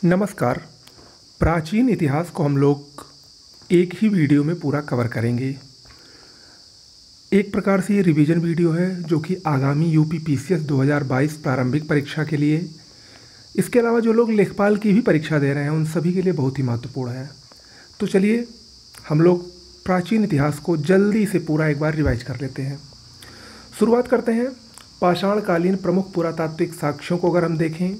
नमस्कार। प्राचीन इतिहास को हम लोग एक ही वीडियो में पूरा कवर करेंगे। एक प्रकार से ये रिवीजन वीडियो है जो कि आगामी यूपी पीसीएस 2022 प्रारंभिक परीक्षा के लिए, इसके अलावा जो लोग लेखपाल की भी परीक्षा दे रहे हैं उन सभी के लिए बहुत ही महत्वपूर्ण है। तो चलिए हम लोग प्राचीन इतिहास को जल्दी से पूरा एक बार रिवाइज कर लेते हैं। शुरुआत करते हैं। पाषाणकालीन प्रमुख पुरातात्विक साक्ष्यों को अगर हम देखें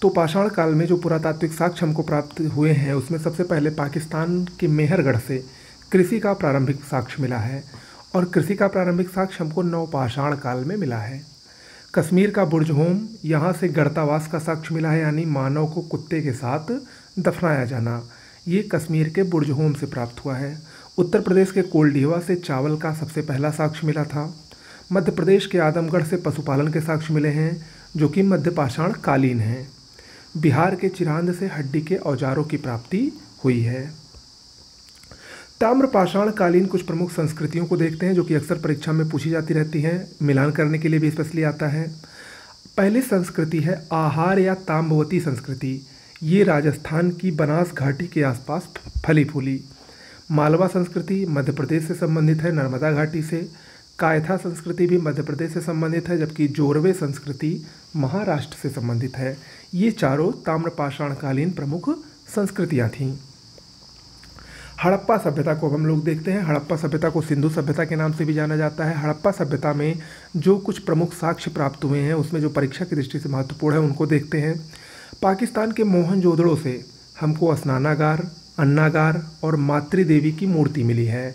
तो पाषाण काल में जो पुरातात्विक साक्ष्य हमको प्राप्त हुए हैं उसमें सबसे पहले पाकिस्तान के मेहरगढ़ से कृषि का प्रारंभिक साक्ष्य मिला है, और कृषि का प्रारंभिक साक्ष्य हमको नवपाषाण काल में मिला है। कश्मीर का बुर्जहोम, यहाँ से गर्तावास का साक्ष्य मिला है, यानी मानव को कुत्ते के साथ दफनाया जाना, ये कश्मीर के बुर्जहोम से प्राप्त हुआ है। उत्तर प्रदेश के कोल्डीहवा से चावल का सबसे पहला साक्ष्य मिला था। मध्य प्रदेश के आदमगढ़ से पशुपालन के साक्ष्य मिले हैं जो कि मध्यपाषाण कालीन हैं। बिहार के चिरांद से हड्डी के औजारों की प्राप्ति हुई है। ताम्रपाषाण कालीन कुछ प्रमुख संस्कृतियों को देखते हैं जो कि अक्सर परीक्षा में पूछी जाती रहती हैं, मिलान करने के लिए भी स्पेशली आता है। पहली संस्कृति है आहार या ताम्रवती संस्कृति। ये राजस्थान की बनास घाटी के आसपास फली फूली। मालवा संस्कृति मध्य प्रदेश से संबंधित है, नर्मदा घाटी से। कायथा संस्कृति भी मध्य प्रदेश से संबंधित है, जबकि जोरवे संस्कृति महाराष्ट्र से संबंधित है। ये चारों ताम्रपाषाणकालीन प्रमुख संस्कृतियाँ थीं। हड़प्पा सभ्यता को हम लोग देखते हैं। हड़प्पा सभ्यता को सिंधु सभ्यता के नाम से भी जाना जाता है। हड़प्पा सभ्यता में जो कुछ प्रमुख साक्ष्य प्राप्त हुए हैं उसमें जो परीक्षा की दृष्टि से महत्वपूर्ण है उनको देखते हैं। पाकिस्तान के मोहनजोदड़ो से हमको स्नानागार, अन्नागार और मातृदेवी की मूर्ति मिली है।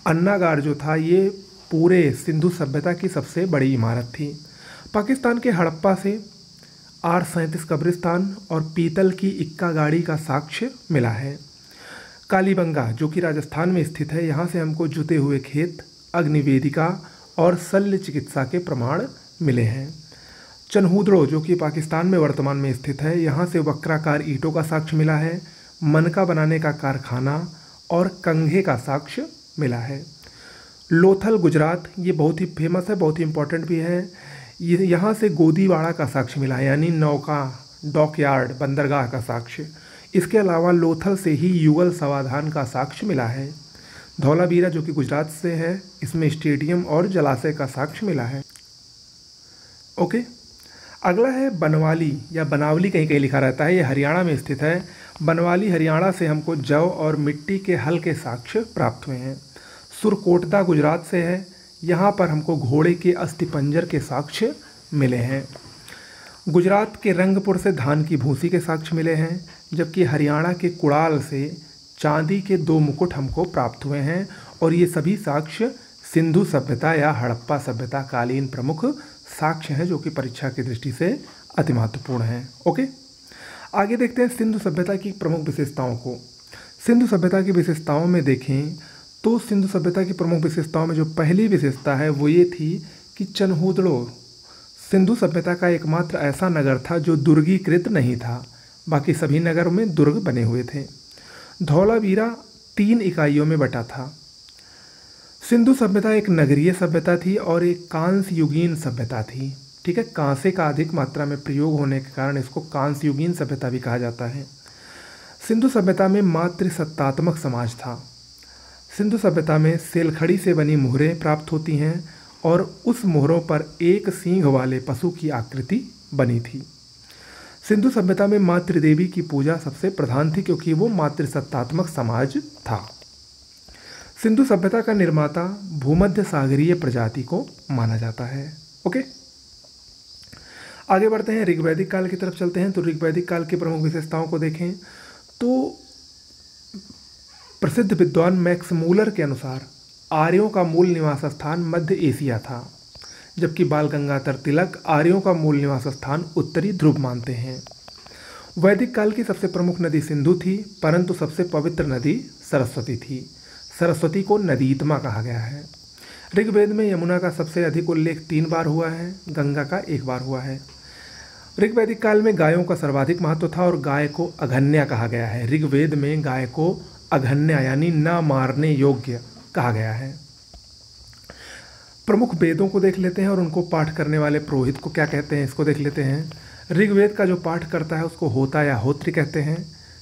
अन्नागार जो था ये पूरे सिंधु सभ्यता की सबसे बड़ी इमारत थी। पाकिस्तान के हड़प्पा से 837 कब्रिस्तान और पीतल की इक्का गाड़ी का साक्ष्य मिला है। कालीबंगा जो कि राजस्थान में स्थित है, यहाँ से हमको जुते हुए खेत, अग्निवेदिका और शल्य चिकित्सा के प्रमाण मिले हैं। चनहूदड़ो जो कि पाकिस्तान में वर्तमान में स्थित है, यहाँ से वक्राकार ईंटों का साक्ष्य मिला है। मनका बनाने का कारखाना और कंघे का साक्ष्य मिला है। लोथल गुजरात, ये बहुत ही फेमस है, बहुत ही इम्पोर्टेंट भी है। ये यहाँ से गोदीवाड़ा का साक्ष्य मिला है, यानी नौका, डॉकयार्ड, बंदरगाह का साक्ष्य। इसके अलावा लोथल से ही युगल समाधान का साक्ष्य मिला है। धौलावीरा जो कि गुजरात से है, इसमें स्टेडियम और जलाशय का साक्ष्य मिला है। ओके, अगला है बनवाली या बनावली, कहीं कहीं लिखा रहता है, ये हरियाणा में स्थित है। बनवाली हरियाणा से हमको जौ और मिट्टी के हल के साक्ष्य प्राप्त हुए हैं। सुरकोटदा गुजरात से है, यहाँ पर हमको घोड़े के अस्थिपंजर के साक्ष्य मिले हैं। गुजरात के रंगपुर से धान की भूसी के साक्ष्य मिले हैं, जबकि हरियाणा के कुड़ाल से चांदी के 2 मुकुट हमको प्राप्त हुए हैं। और ये सभी साक्ष्य सिंधु सभ्यता या हड़प्पा सभ्यता कालीन प्रमुख साक्ष्य हैं जो कि परीक्षा की दृष्टि से अति महत्वपूर्ण हैं। ओके, आगे देखते हैं सिंधु सभ्यता की प्रमुख विशेषताओं को। सिंधु सभ्यता की विशेषताओं में देखें तो सिंधु सभ्यता की प्रमुख विशेषताओं में जो पहली विशेषता है वो ये थी कि चनहूदड़ो सिंधु सभ्यता का एकमात्र ऐसा नगर था जो दुर्गीकृत नहीं था, बाकी सभी नगरों में दुर्ग बने हुए थे। धौलावीरा 3 इकाइयों में बटा था। सिंधु सभ्यता एक नगरीय सभ्यता थी और एक कांस्य युगीन सभ्यता थी। ठीक है, कांसे का अधिक मात्रा में प्रयोग होने के कारण इसको कांस्य युगीन सभ्यता भी कहा जाता है। सिंधु सभ्यता में मातृसत्तात्मक समाज था। सिंधु सभ्यता में सेलखड़ी से बनी मोहरें प्राप्त होती हैं और उस मोहरों पर एक सींग वाले पशु की आकृति बनी थी। सिंधु सभ्यता में मातृदेवी की पूजा सबसे प्रधान थी क्योंकि वो मातृसत्तात्मक समाज था। सिंधु सभ्यता का निर्माता भूमध्य सागरीय प्रजाति को माना जाता है। ओके, आगे बढ़ते हैं, ऋग्वैदिक काल की तरफ चलते हैं। तो ऋग्वैदिक काल की प्रमुख विशेषताओं को देखें तो प्रसिद्ध विद्वान मैक्स मूलर के अनुसार आर्यों का मूल निवास स्थान मध्य एशिया था, जबकि बाल गंगाधर तिलक आर्यों का मूल निवास स्थान उत्तरी ध्रुव मानते हैं। वैदिक काल की सबसे प्रमुख नदी सिंधु थी, परंतु सबसे पवित्र नदी सरस्वती थी। सरस्वती को नदीतमा कहा गया है। ऋग्वेद में यमुना का सबसे अधिक उल्लेख 3 बार हुआ है, गंगा का 1 बार हुआ है। ऋग्वैदिक काल में गायों का सर्वाधिक महत्व था और गाय को अघन्या कहा गया है। ऋग्वेद में गाय को अघन्या यानी न मारने योग्य कहा गया है। प्रमुख वेदों को देख लेते हैं और उनको पाठ करने वाले पुरोहित को क्या कहते हैं इसको देख लेते हैं। ऋग्वेद का जो पाठ करता है उसको होता या होत्र कहते हैं।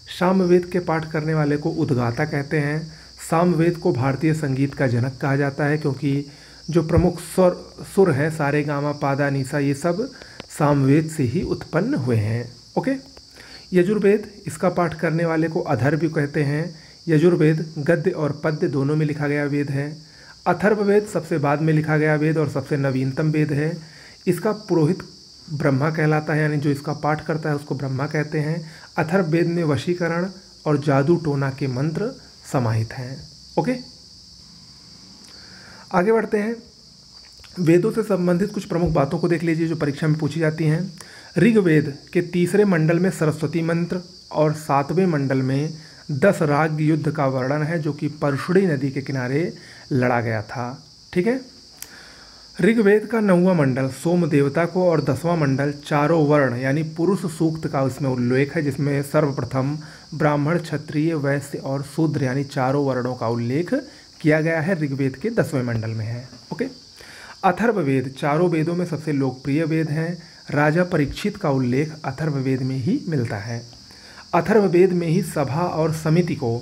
सामवेद के पाठ करने वाले को उद्गाता कहते हैं। सामवेद को भारतीय संगीत का जनक कहा जाता है, क्योंकि जो प्रमुख सुर हैं सारे गामा पादा निसा, ये सब सामवेद से ही उत्पन्न हुए हैं। ओके। यजुर्वेद, इसका पाठ करने वाले को अधर भी कहते हैं। यजुर्वेद गद्य और पद्य दोनों में लिखा गया वेद है। अथर्ववेद सबसे बाद में लिखा गया वेद और सबसे नवीनतम वेद है। इसका पुरोहित ब्रह्मा कहलाता है, यानी जो इसका पाठ करता है उसको ब्रह्मा कहते हैं। अथर्ववेद में वशीकरण और जादू टोना के मंत्र समाहित हैं। ओके, आगे बढ़ते हैं। वेदों से संबंधित कुछ प्रमुख बातों को देख लीजिए जो परीक्षा में पूछी जाती हैं। ऋग्वेद के तीसरे मंडल में सरस्वती मंत्र और 7वें मंडल में 10 राग युद्ध का वर्णन है, जो कि परशुड़ी नदी के किनारे लड़ा गया था। ठीक है। ऋग्वेद का 9वां मंडल सोम देवता को और 10वां मंडल चारों वर्ण यानी पुरुष सूक्त का उसमें उल्लेख है, जिसमें सर्वप्रथम ब्राह्मण, क्षत्रिय, वैश्य और शूद्र यानी चारों वर्णों का उल्लेख किया गया है। ऋग्वेद के 10वें मंडल में है। ओके। अथर्ववेद चारों वेदों में सबसे लोकप्रिय वेद है। राजा परीक्षित का उल्लेख अथर्ववेद में ही मिलता है। अथर्ववेद में ही सभा और समिति को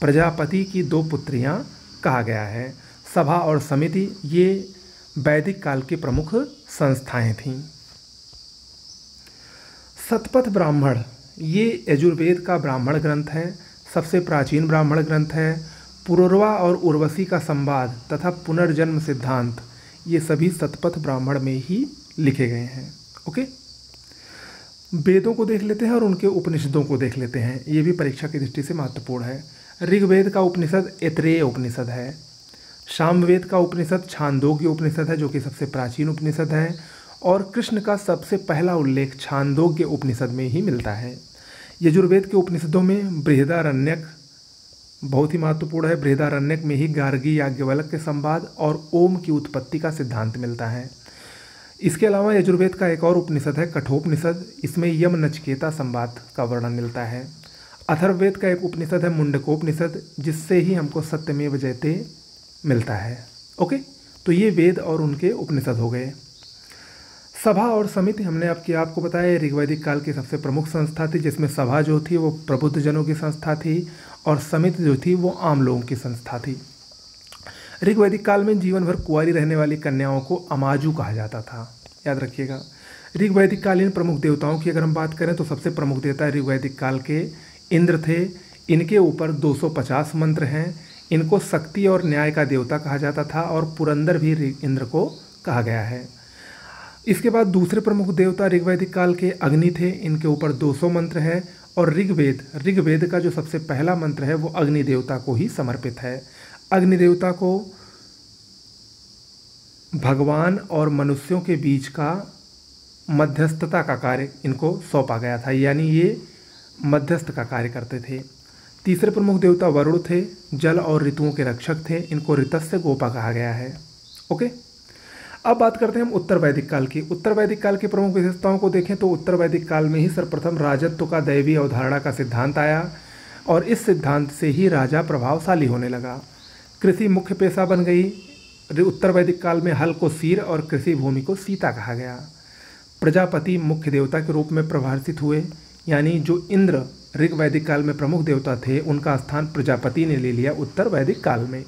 प्रजापति की 2 पुत्रियां कहा गया है। सभा और समिति ये वैदिक काल की प्रमुख संस्थाएं थीं। शतपथ ब्राह्मण ये यजुर्वेद का ब्राह्मण ग्रंथ है, सबसे प्राचीन ब्राह्मण ग्रंथ है। पुरुरवा और उर्वशी का संवाद तथा पुनर्जन्म सिद्धांत ये सभी शतपथ ब्राह्मण में ही लिखे गए हैं। ओके, वेदों को देख लेते हैं और उनके उपनिषदों को देख लेते हैं। ये भी परीक्षा की दृष्टि से महत्वपूर्ण है। ऋग्वेद का उपनिषद ऐत्रेय उपनिषद है। सामवेद का उपनिषद छांदोग्य उपनिषद है, जो कि सबसे प्राचीन उपनिषद है, और कृष्ण का सबसे पहला उल्लेख छांदोग्य उपनिषद में ही मिलता है। यजुर्वेद के उपनिषदों में बृहदारण्यक बहुत ही महत्वपूर्ण है। बृहदारण्यक में ही गार्गी याज्ञवल्क्य के संवाद और ओम की उत्पत्ति का सिद्धांत मिलता है। इसके अलावा यजुर्वेद का एक और उपनिषद है कठोपनिषद, इसमें यम नचिकेता संवाद का वर्णन मिलता है। अथर्ववेद का एक उपनिषद है मुंडकोपनिषद, जिससे ही हमको सत्यमेव जयते मिलता है। ओके, तो ये वेद और उनके उपनिषद हो गए। सभा और समिति हमने आपको बताया ऋग्वैदिक काल की सबसे प्रमुख संस्था थी, जिसमें सभा जो थी वो प्रबुद्ध जनों की संस्था थी और समिति जो थी वो आम लोगों की संस्था थी। ऋग्वैदिक काल में जीवन भर कुंवारी रहने वाली कन्याओं को अमाजू कहा जाता था, याद रखिएगा। ऋग्वैदिक कालीन प्रमुख देवताओं की अगर हम बात करें तो सबसे प्रमुख देवता ऋग्वैदिक काल के इंद्र थे। इनके ऊपर 250 मंत्र हैं। इनको शक्ति और न्याय का देवता कहा जाता था और पुरंदर भी इंद्र को कहा गया है। इसके बाद दूसरे प्रमुख देवता ऋग्वैदिक काल के अग्नि थे। इनके ऊपर 200 मंत्र है और ऋग्वेद का जो सबसे पहला मंत्र है वो अग्नि देवता को ही समर्पित है। अग्नि देवता को भगवान और मनुष्यों के बीच का मध्यस्थता का कार्य इनको सौंपा गया था, यानी ये मध्यस्थ का कार्य करते थे। तीसरे प्रमुख देवता वरुण थे, जल और ऋतुओं के रक्षक थे। इनको ऋतस्य गोपा कहा गया है। ओके, अब बात करते हैं हम उत्तर वैदिक काल की। उत्तर वैदिक काल की प्रमुख विशेषताओं को देखें तो उत्तर वैदिक काल में ही सर्वप्रथम राजत्व का दैवी अवधारणा का सिद्धांत आया और इस सिद्धांत से ही राजा प्रभावशाली होने लगा। कृषि मुख्य पेशा बन गई। उत्तर वैदिक काल में हल को सीर और कृषि भूमि को सीता कहा गया। प्रजापति मुख्य देवता के रूप में प्रभाषित हुए, यानी जो इंद्र ऋग्वैदिक काल में प्रमुख देवता थे उनका स्थान प्रजापति ने ले लिया उत्तर वैदिक काल में।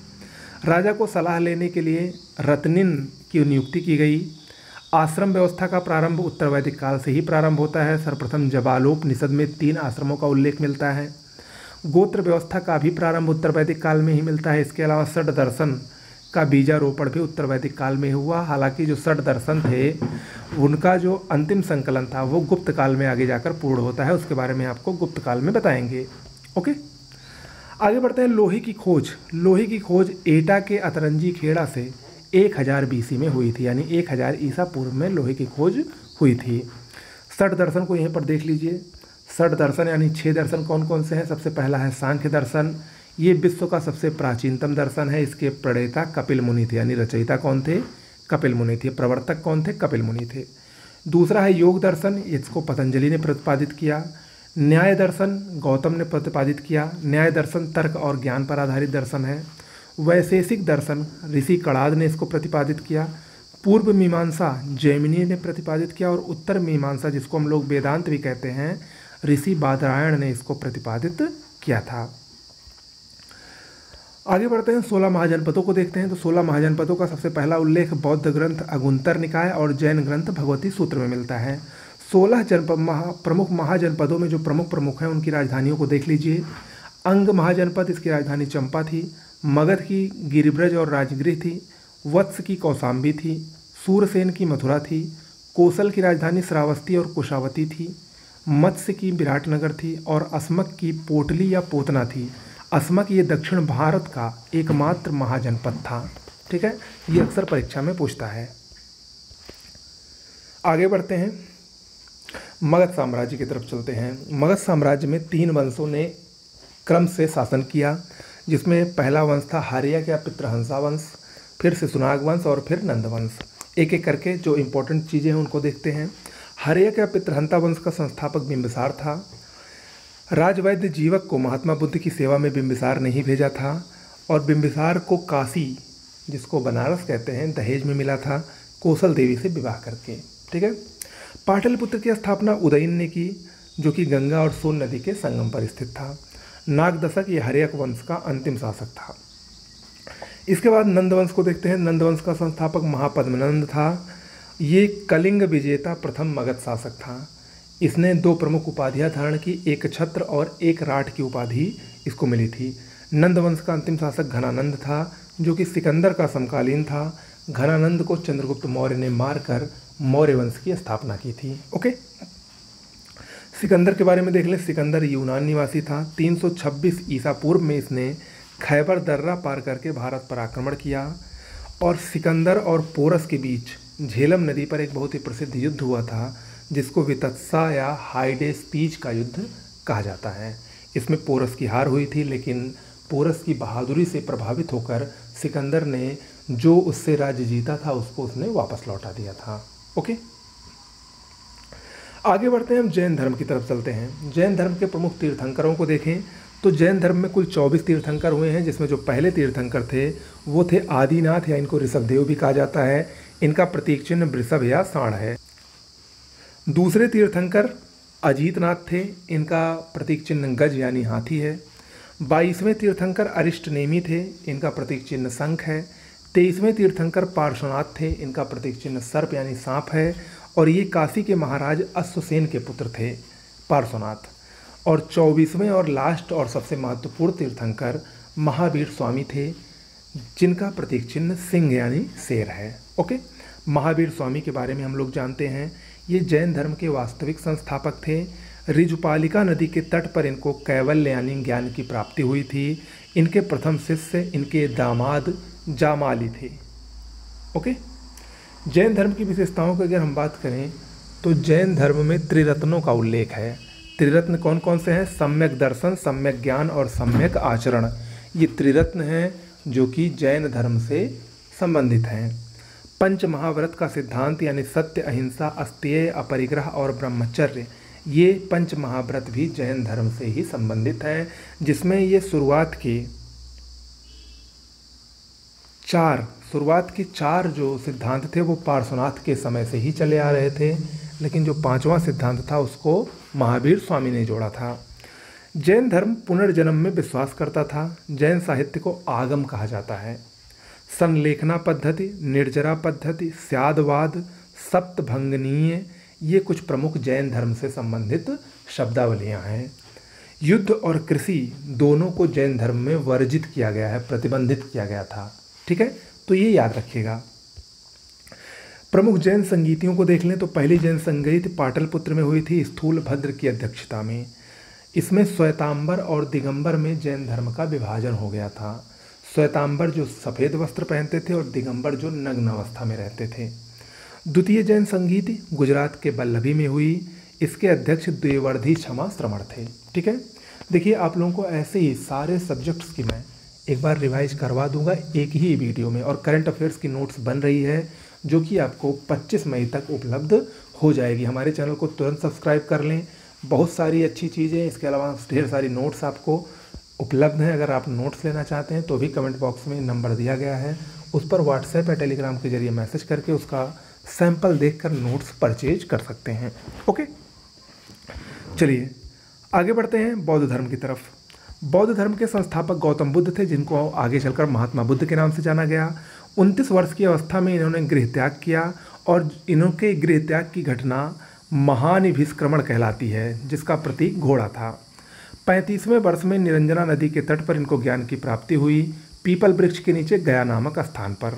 राजा को सलाह लेने के लिए रत्निन की नियुक्ति की गई। आश्रम व्यवस्था का प्रारंभ उत्तर वैदिक काल से ही प्रारंभ होता है। सर्वप्रथम जबालोपनिषद में 3 आश्रमों का उल्लेख मिलता है। गोत्र व्यवस्था का भी प्रारंभ उत्तर वैदिक काल में ही मिलता है। इसके अलावा षड दर्शन का बीजारोपण भी उत्तर वैदिक काल में हुआ। हालांकि जो षड दर्शन थे उनका जो अंतिम संकलन था वो गुप्त काल में आगे जाकर पूर्ण होता है, उसके बारे में आपको गुप्त काल में बताएंगे। ओके, आगे बढ़ते हैं। लोहे की खोज एटा के अतरंजी खेड़ा से 1000 BC में हुई थी, यानी 1000 ईसा पूर्व में लोहे की खोज हुई थी। षड दर्शन को यहीं पर देख लीजिए। षड दर्शन यानी 6 दर्शन कौन कौन से हैं? सबसे पहला है सांख्य दर्शन। ये विश्व का सबसे प्राचीनतम दर्शन है। इसके प्रणेता कपिल मुनि थे, यानी रचयिता कौन थे? कपिल मुनि थे। प्रवर्तक कौन थे? कपिल मुनि थे। दूसरा है योग दर्शन, इसको पतंजलि ने प्रतिपादित किया। न्याय दर्शन गौतम ने प्रतिपादित किया। न्याय दर्शन तर्क और ज्ञान पर आधारित दर्शन है। वैशेषिक दर्शन ऋषि कणाद ने इसको प्रतिपादित किया। पूर्व मीमांसा जैमिनी ने प्रतिपादित किया और उत्तर मीमांसा जिसको हम लोग वेदांत भी कहते हैं ऋषि बादरायण ने इसको प्रतिपादित किया था। आगे बढ़ते हैं 16 महाजनपदों को देखते हैं। तो 16 महाजनपदों का सबसे पहला उल्लेख बौद्ध ग्रंथ अगुंतर निकाय और जैन ग्रंथ भगवती सूत्र में मिलता है। 16 प्रमुख महाजनपदों में जो प्रमुख हैं उनकी राजधानियों को देख लीजिए। अंग महाजनपद, इसकी राजधानी चंपा थी। मगध की गिरिब्रज और राजगृह थी। वत्स की कौशाम्बी थी। सूरसेन की मथुरा थी। कोसल की राजधानी श्रावस्ती और कुशावती थी। मत्स्य की विराटनगर थी और अस्मक की पोटली या पोतना थी। अस्मक ये दक्षिण भारत का एकमात्र महाजनपद था। ठीक है, ये अक्सर परीक्षा में पूछता है। आगे बढ़ते हैं, मगध साम्राज्य की तरफ चलते हैं। मगध साम्राज्य में 3 वंशों ने क्रम से शासन किया, जिसमें पहला वंश था हार्य का पितृहंसा वंश, फिर शिशुनाग वंश और फिर नंद वंश। एक एक करके जो इम्पोर्टेंट चीज़ें हैं उनको देखते हैं। हार्य का पितृहंता वंश का संस्थापक बिंबिसार था। राजवैद्य जीवक को महात्मा बुद्ध की सेवा में बिंबिसार नहीं भेजा था और बिंबिसार को काशी, जिसको बनारस कहते हैं, दहेज में मिला था कोसल देवी से विवाह करके। ठीक है, पाटलिपुत्र की स्थापना उदयन ने की, जो कि गंगा और सोन नदी के संगम पर स्थित था। नागदशक ये हर्यक वंश का अंतिम शासक था। इसके बाद नंद वंश को देखते हैं। नंद वंश का संस्थापक महापद्मनंद था। ये कलिंग विजेता प्रथम मगध शासक था। इसने 2 प्रमुख उपाधियां धारण की, एक छत्र और एक राठ की उपाधि इसको मिली थी। नंद वंश का अंतिम शासक घनानंद था, जो कि सिकंदर का समकालीन था। घनानंद को चंद्रगुप्त मौर्य ने मारकर मौर्य वंश की स्थापना की थी। ओके, सिकंदर के बारे में देख लें। सिकंदर यूनान निवासी था। 326 ईसा पूर्व में इसने खैबर दर्रा पार करके भारत पर आक्रमण किया और सिकंदर और पोरस के बीच झेलम नदी पर एक बहुत ही प्रसिद्ध युद्ध हुआ था, जिसको वितत्सा या हाइडेस्पीज का युद्ध कहा जाता है। इसमें पोरस की हार हुई थी, लेकिन पोरस की बहादुरी से प्रभावित होकर सिकंदर ने जो उससे राज्य जीता था उसको उसने वापस लौटा दिया था। ओके, आगे बढ़ते हैं, हम जैन धर्म की तरफ चलते हैं। जैन धर्म के प्रमुख तीर्थंकरों को देखें तो जैन धर्म में कुल 24 तीर्थंकर हुए हैं, जिसमें जो पहले तीर्थंकर थे वो थे आदिनाथ, या इनको ऋषभदेव भी कहा जाता है। इनका प्रतीक चिन्ह वृषभ या सांड है। दूसरे तीर्थंकर अजीतनाथ थे। इनका प्रतीक चिन्ह गज यानी हाथी है। 22वें तीर्थंकर अरिष्टनेमी थे। इनका प्रतीक चिन्ह शंख है। 23वें तीर्थंकर पार्श्वनाथ थे। इनका प्रतीक चिन्ह सर्प यानी सांप है। और ये काशी के महाराज अश्वसेन के पुत्र थे पार्श्वनाथ। और 24वें और लास्ट और सबसे महत्वपूर्ण तीर्थंकर महावीर स्वामी थे, जिनका प्रतीक चिन्ह सिंह यानी शेर है। ओके, महावीर स्वामी के बारे में हम लोग जानते हैं। ये जैन धर्म के वास्तविक संस्थापक थे। ऋजुपालिका नदी के तट पर इनको कैवल्य यानी ज्ञान की प्राप्ति हुई थी। इनके प्रथम शिष्य इनके दामाद जामाली थे। ओके, जैन धर्म की विशेषताओं की अगर हम बात करें तो जैन धर्म में त्रिरत्नों का उल्लेख है। त्रिरत्न कौन कौन से हैं? सम्यक दर्शन, सम्यक ज्ञान और सम्यक आचरण। ये त्रिरत्न हैं जो कि जैन धर्म से संबंधित हैं। पंच महाव्रत का सिद्धांत यानी सत्य, अहिंसा, अस्तेय, अपरिग्रह और ब्रह्मचर्य, ये पंच महाव्रत भी जैन धर्म से ही संबंधित हैं, जिसमें ये शुरुआत के 4 जो सिद्धांत थे वो पार्श्वनाथ के समय से ही चले आ रहे थे, लेकिन जो 5वां सिद्धांत था उसको महावीर स्वामी ने जोड़ा था। जैन धर्म पुनर्जन्म में विश्वास करता था। जैन साहित्य को आगम कहा जाता है। संलेखना पद्धति, निर्जरा पद्धति, स्यादवाद, सप्तभंगनीय, ये कुछ प्रमुख जैन धर्म से संबंधित शब्दावलियां हैं। युद्ध और कृषि दोनों को जैन धर्म में वर्जित किया गया है, प्रतिबंधित किया गया था। ठीक है, तो ये याद रखिएगा। प्रमुख जैन संगीतियों को देख लें तो पहली जैन संगीत पाटलिपुत्र में हुई थी, स्थूलभद्र की अध्यक्षता में। इसमें श्वेतांबर और दिगंबर में जैन धर्म का विभाजन हो गया था। श्वेतांबर जो सफ़ेद वस्त्र पहनते थे और दिगंबर जो नग्न अवस्था में रहते थे। द्वितीय जैन संगीति गुजरात के बल्लभी में हुई। इसके अध्यक्ष देवर्धि क्षमा श्रमण थे। ठीक है, देखिए आप लोगों को ऐसे ही सारे सब्जेक्ट्स की मैं एक बार रिवाइज करवा दूंगा एक ही वीडियो में, और करंट अफेयर्स की नोट्स बन रही है जो कि आपको 25 मई तक उपलब्ध हो जाएगी। हमारे चैनल को तुरंत सब्सक्राइब कर लें, बहुत सारी अच्छी चीज़ें, इसके अलावा ढेर सारी नोट्स आपको उपलब्ध हैं। अगर आप नोट्स लेना चाहते हैं तो भी कमेंट बॉक्स में नंबर दिया गया है, उस पर व्हाट्सएप या टेलीग्राम के जरिए मैसेज करके उसका सैंपल देखकर नोट्स परचेज कर सकते हैं। ओके, चलिए आगे बढ़ते हैं बौद्ध धर्म की तरफ। बौद्ध धर्म के संस्थापक गौतम बुद्ध थे, जिनको आगे चलकर महात्मा बुद्ध के नाम से जाना गया। 29 वर्ष की अवस्था में इन्होंने गृह त्याग किया और इनके गृह त्याग की घटना महानिभिष्क्रमण कहलाती है, जिसका प्रतीक घोड़ा था। 35वें वर्ष में निरंजना नदी के तट पर इनको ज्ञान की प्राप्ति हुई, पीपल वृक्ष के नीचे गया नामक स्थान पर।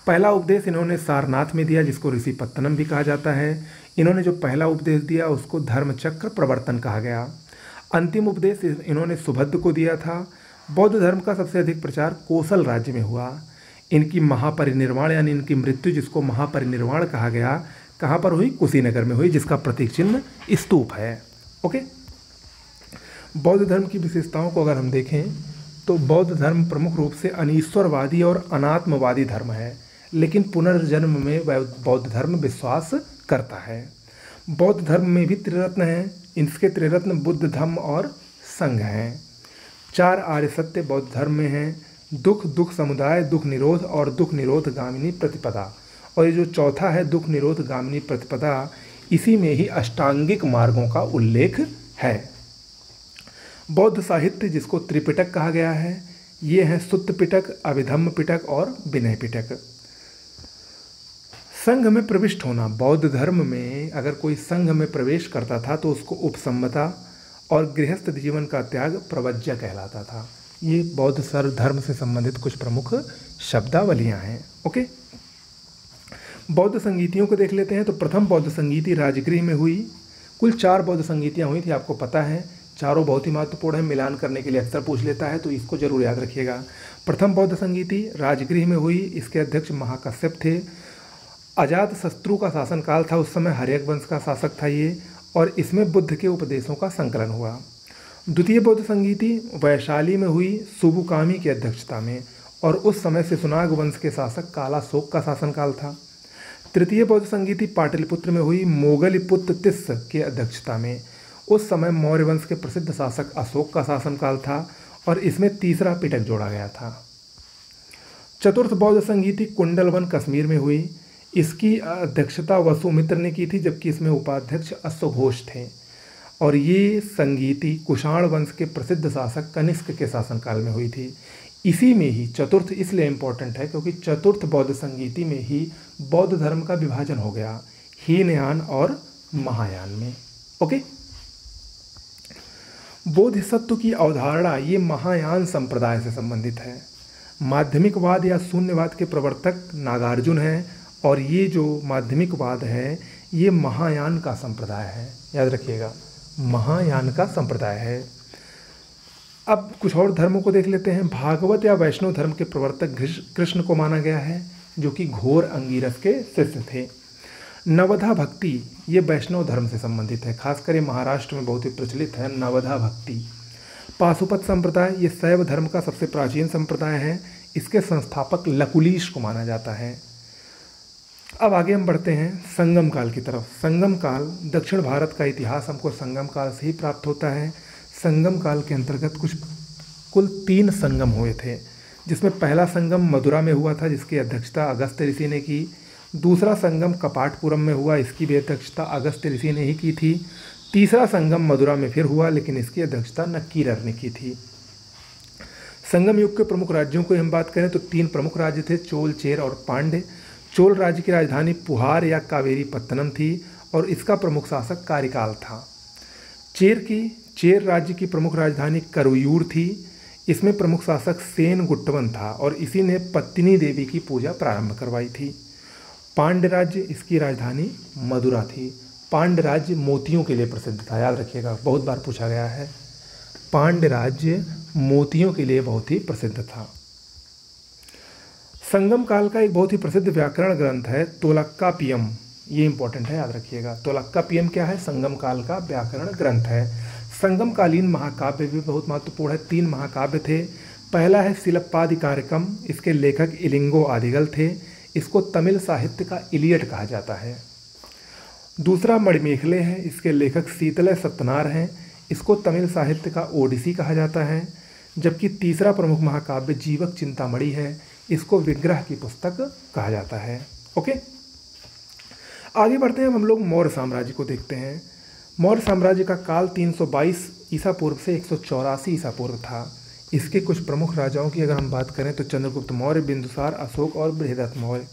पहला उपदेश इन्होंने सारनाथ में दिया, जिसको ऋषि पत्तनम भी कहा जाता है। इन्होंने जो पहला उपदेश दिया उसको धर्मचक्र प्रवर्तन कहा गया। अंतिम उपदेश इन्होंने सुभद्र को दिया था। बौद्ध धर्म का सबसे अधिक प्रचार कोसल राज्य में हुआ। इनकी महापरिनिर्वाण यानी इनकी मृत्यु, जिसको महापरिनिर्वाण कहा गया, कहाँ पर हुई? कुशीनगर में हुई, जिसका प्रतीक चिन्ह स्तूप है। ओके, बौद्ध धर्म की विशेषताओं को अगर हम देखें तो बौद्ध धर्म प्रमुख रूप से अनीश्वरवादी और अनात्मवादी धर्म है, लेकिन पुनर्जन्म में बौद्ध धर्म विश्वास करता है। बौद्ध धर्म में भी त्रिरत्न हैं। इसके त्रिरत्न बुद्ध, धम्म और संघ हैं। 4 आर्य सत्य बौद्ध धर्म में हैं: दुख, दुख समुदाय, दुख निरोध और दुख निरोध गामिनी प्रतिपदा। और ये जो चौथा है दुख निरोध गामिनी प्रतिपदा, इसी में ही अष्टांगिक मार्गों का उल्लेख है। बौद्ध साहित्य, जिसको त्रिपिटक कहा गया है, ये हैं सुत्त पिटक, अभिधम्म पिटक और विनय पिटक। संघ में प्रविष्ट होना, बौद्ध धर्म में अगर कोई संघ में प्रवेश करता था तो उसको उपसम्मता और गृहस्थ जीवन का त्याग प्रवज्य कहलाता था। ये बौद्ध धर्म से संबंधित कुछ प्रमुख शब्दावलियां हैं। ओके, बौद्ध संगीतियों को देख लेते हैं। तो प्रथम बौद्ध संगीति राजगृह में हुई। कुल 4 बौद्ध संगीतियाँ हुई थी, आपको पता है। चारों बहुत ही महत्वपूर्ण है, मिलान करने के लिए अक्सर पूछ लेता है, तो इसको जरूर याद रखिएगा। प्रथम बौद्ध संगीति राजगृह में हुई। इसके अध्यक्ष महाकश्यप थे। अजात शत्रु का शासनकाल था, उस समय हर्यक वंश का शासक था ये, और इसमें बुद्ध के उपदेशों का संकलन हुआ। द्वितीय बौद्ध संगीति वैशाली में हुई, सुबुकामी की अध्यक्षता में, और उस समय शिशुनाग वंश के शासक कालाशोक का शासनकाल था। तृतीय बौद्ध संगीति पाटलिपुत्र में हुई, मोगलिपुत्र तिस्स की अध्यक्षता में, उस समय मौर्य वंश के प्रसिद्ध शासक अशोक का शासनकाल था, और इसमें तीसरा पिटक जोड़ा गया था। चतुर्थ बौद्ध संगीति कुंडलवन कश्मीर में हुई। इसकी अध्यक्षता वसुमित्र ने की थी, जबकि इसमें उपाध्यक्ष अश्वघोष थे, और ये संगीति कुषाण वंश के प्रसिद्ध शासक कनिष्क के शासनकाल में हुई थी। इसी में ही चतुर्थ इसलिए इम्पोर्टेंट है क्योंकि चतुर्थ बौद्ध संगीति में ही बौद्ध धर्म का विभाजन हो गया, हीनयान और महायान में। ओके, बोधिसत्व की अवधारणा ये महायान संप्रदाय से संबंधित है। माध्यमिकवाद या शून्यवाद के प्रवर्तक नागार्जुन हैं, और ये जो माध्यमिकवाद है ये महायान का संप्रदाय है, याद रखिएगा, महायान का संप्रदाय है। अब कुछ और धर्मों को देख लेते हैं। भागवत या वैष्णव धर्म के प्रवर्तक कृष्ण को माना गया है, जो कि घोर अंगिरस के शिष्य थे। नवधा भक्ति ये वैष्णव धर्म से संबंधित है, खासकर ये महाराष्ट्र में बहुत ही प्रचलित है नवधा भक्ति। पाशुपत संप्रदाय ये शैव धर्म का सबसे प्राचीन संप्रदाय है। इसके संस्थापक लकुलीश को माना जाता है। अब आगे हम बढ़ते हैं संगम काल की तरफ। संगम काल, दक्षिण भारत का इतिहास हमको संगम काल से ही प्राप्त होता है। संगम काल के अंतर्गत कुल 3 संगम हुए थे, जिसमें पहला संगम मदुरा में हुआ था, जिसकी अध्यक्षता अगस्त्य ऋषि ने की। दूसरा संगम कपाटपुरम में हुआ, इसकी भी अध्यक्षता अगस्त्य ऋषि ने ही की थी। तीसरा संगम मदुरा में फिर हुआ, लेकिन इसकी अध्यक्षता नक्कीरर ने की थी। संगम युग के प्रमुख राज्यों को हम बात करें तो 3 प्रमुख राज्य थे, चोल, चेर और पांड्य। चोल राज्य की राजधानी पुहार या कावेरी पत्तनम थी, और इसका प्रमुख शासक कारिकाल था। चेर राज्य की प्रमुख राजधानी करुयूर थी। इसमें प्रमुख शासक सेन गुट्टवन था, और इसी ने पत्तिनी देवी की पूजा प्रारंभ करवाई थी। पांड्य राज्य, इसकी राजधानी मदुरा थी। पांड्य राज्य मोतियों के लिए प्रसिद्ध था, याद रखिएगा, बहुत बार पूछा गया है। पांड्य राज्य मोतियों के लिए बहुत ही प्रसिद्ध था। संगम काल का एक बहुत ही प्रसिद्ध व्याकरण ग्रंथ है तोलक्कापियम, ये इंपॉर्टेंट है, याद रखिएगा। तोलक्कापियम क्या है? संगम काल का व्याकरण ग्रंथ है। संगमकालीन महाकाव्य भी बहुत महत्वपूर्ण है। 3 महाकाव्य थे। पहला है शिलप्पादिकारकम, इसके लेखक इलिंगो आदिगल थे। इसको तमिल साहित्य का इलियड कहा जाता है। दूसरा मणिमेखले है, इसके लेखक शीतलय सत्तनार हैं। इसको तमिल साहित्य का ओडिसी कहा जाता है। जबकि तीसरा प्रमुख महाकाव्य जीवक चिंतामणि है, इसको विग्रह की पुस्तक कहा जाता है। ओके, आगे बढ़ते हैं। हम लोग मौर्य साम्राज्य को देखते हैं। मौर्य साम्राज्य का काल 322 ईसा पूर्व से 184 ईसा पूर्व था। इसके कुछ प्रमुख राजाओं की अगर हम बात करें तो चंद्रगुप्त मौर्य, बिंदुसार, अशोक और बृहदत्त मौर्य।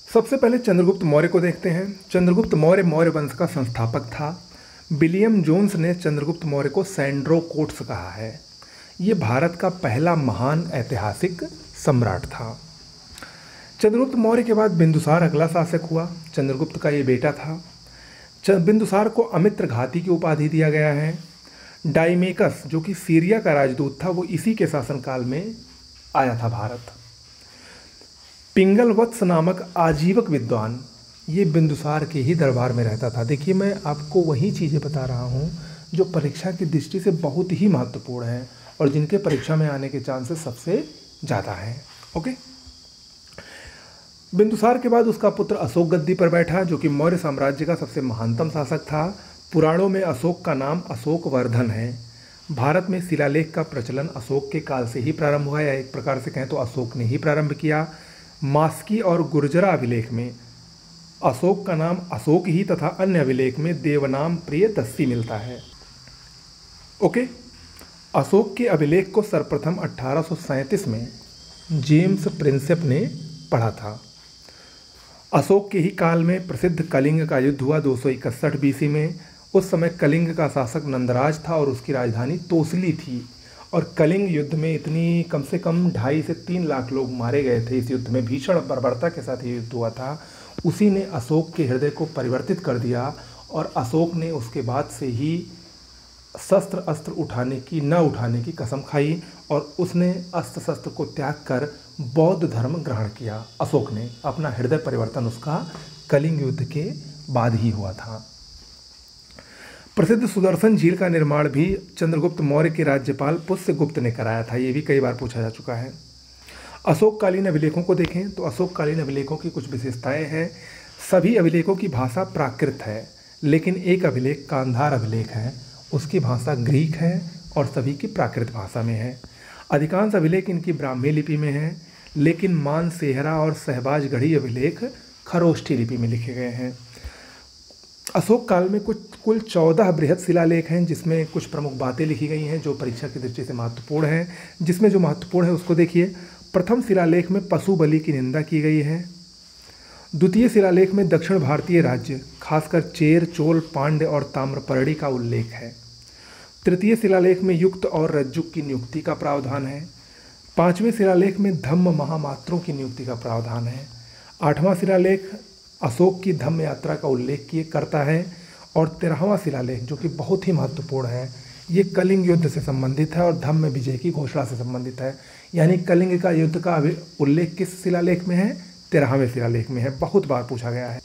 सबसे पहले चंद्रगुप्त मौर्य को देखते हैं। चंद्रगुप्त मौर्य मौर्य वंश का संस्थापक था। विलियम जोन्स ने चंद्रगुप्त मौर्य को सैंड्रो कोट्स कहा है। ये भारत का पहला महान ऐतिहासिक सम्राट था। चंद्रगुप्त मौर्य के बाद बिंदुसार अगला शासक हुआ। चंद्रगुप्त का ये बेटा था। बिंदुसार को अमित्र घाती की उपाधि दिया गया है। डाइमेकस जो कि सीरिया का राजदूत था, वो इसी के शासनकाल में आया था भारत। पिंगलवत्स नामक आजीवक विद्वान, ये बिंदुसार के ही दरबार में रहता था। देखिए, मैं आपको वही चीज़ें बता रहा हूँ जो परीक्षा की दृष्टि से बहुत ही महत्वपूर्ण हैं और जिनके परीक्षा में आने के चांसेस सबसे ज़्यादा हैं। ओके, बिंदुसार के बाद उसका पुत्र अशोक गद्दी पर बैठा, जो कि मौर्य साम्राज्य का सबसे महानतम शासक था। पुराणों में अशोक का नाम अशोक वर्धन है। भारत में शिलालेख का प्रचलन अशोक के काल से ही प्रारंभ हुआ, या एक प्रकार से कहें तो अशोक ने ही प्रारंभ किया। मास्की और गुर्जरा अभिलेख में अशोक का नाम अशोक ही तथा अन्य अभिलेख में देवनाम प्रियदस्सी मिलता है। ओके, अशोक के अभिलेख को सर्वप्रथम 1837 में जेम्स प्रिंसेप ने पढ़ा था। अशोक के ही काल में प्रसिद्ध कलिंग का युद्ध हुआ 261 बीसी में। उस समय कलिंग का शासक नंदराज था और उसकी राजधानी तोसली थी। और कलिंग युद्ध में इतनी कम से कम 2.5 से 3 लाख लोग मारे गए थे। इस युद्ध में भीषण बर्बरता के साथ ये युद्ध हुआ था। उसी ने अशोक के हृदय को परिवर्तित कर दिया और अशोक ने उसके बाद से ही शस्त्र अस्त्र न उठाने की कसम खाई और उसने अस्त्र शस्त्र को त्याग कर बौद्ध धर्म ग्रहण किया। अशोक ने अपना हृदय परिवर्तन उसका कलिंग युद्ध के बाद ही हुआ था। प्रसिद्ध सुदर्शन झील का निर्माण भी चंद्रगुप्त मौर्य के राज्यपाल पुष्यगुप्त ने कराया था। ये भी कई बार पूछा जा चुका है। अशोककालीन अभिलेखों को देखें तो अशोककालीन अभिलेखों की कुछ विशेषताएं हैं। सभी अभिलेखों की भाषा प्राकृत है, लेकिन एक अभिलेख गांधार अभिलेख है, उसकी भाषा ग्रीक है और सभी की प्राकृत भाषा में है। अधिकांश अभिलेख इनकी ब्राह्मी लिपि में हैं, लेकिन मानसेहरा और सहबाजगढ़ी अभिलेख खरोष्ठी लिपि में लिखे गए हैं। अशोक काल में कुल 14 बृहद शिलालेख हैं, जिसमें कुछ प्रमुख बातें लिखी गई हैं जो परीक्षा की दृष्टि से महत्वपूर्ण हैं। जिसमें जो महत्वपूर्ण है उसको देखिए। प्रथम शिलालेख में पशु बलि की निंदा की गई है। द्वितीय शिलालेख में दक्षिण भारतीय राज्य, खासकर चेर, चोल, पांड्य और ताम्रपर्णी का उल्लेख है। तृतीय शिलालेख में युक्त और रज्जुक की नियुक्ति का प्रावधान है। पांचवें शिलालेख में धम्म महामात्रों की नियुक्ति का प्रावधान है। आठवां शिलालेख अशोक की धम्म यात्रा का उल्लेख करता है और 13वां शिलालेख, जो कि बहुत ही महत्वपूर्ण है, ये कलिंग युद्ध से संबंधित है और धम्म विजय की घोषणा से संबंधित है। यानी कलिंग का युद्ध का उल्लेख किस शिलालेख में है? 13वें शिलालेख में है। बहुत बार पूछा गया है।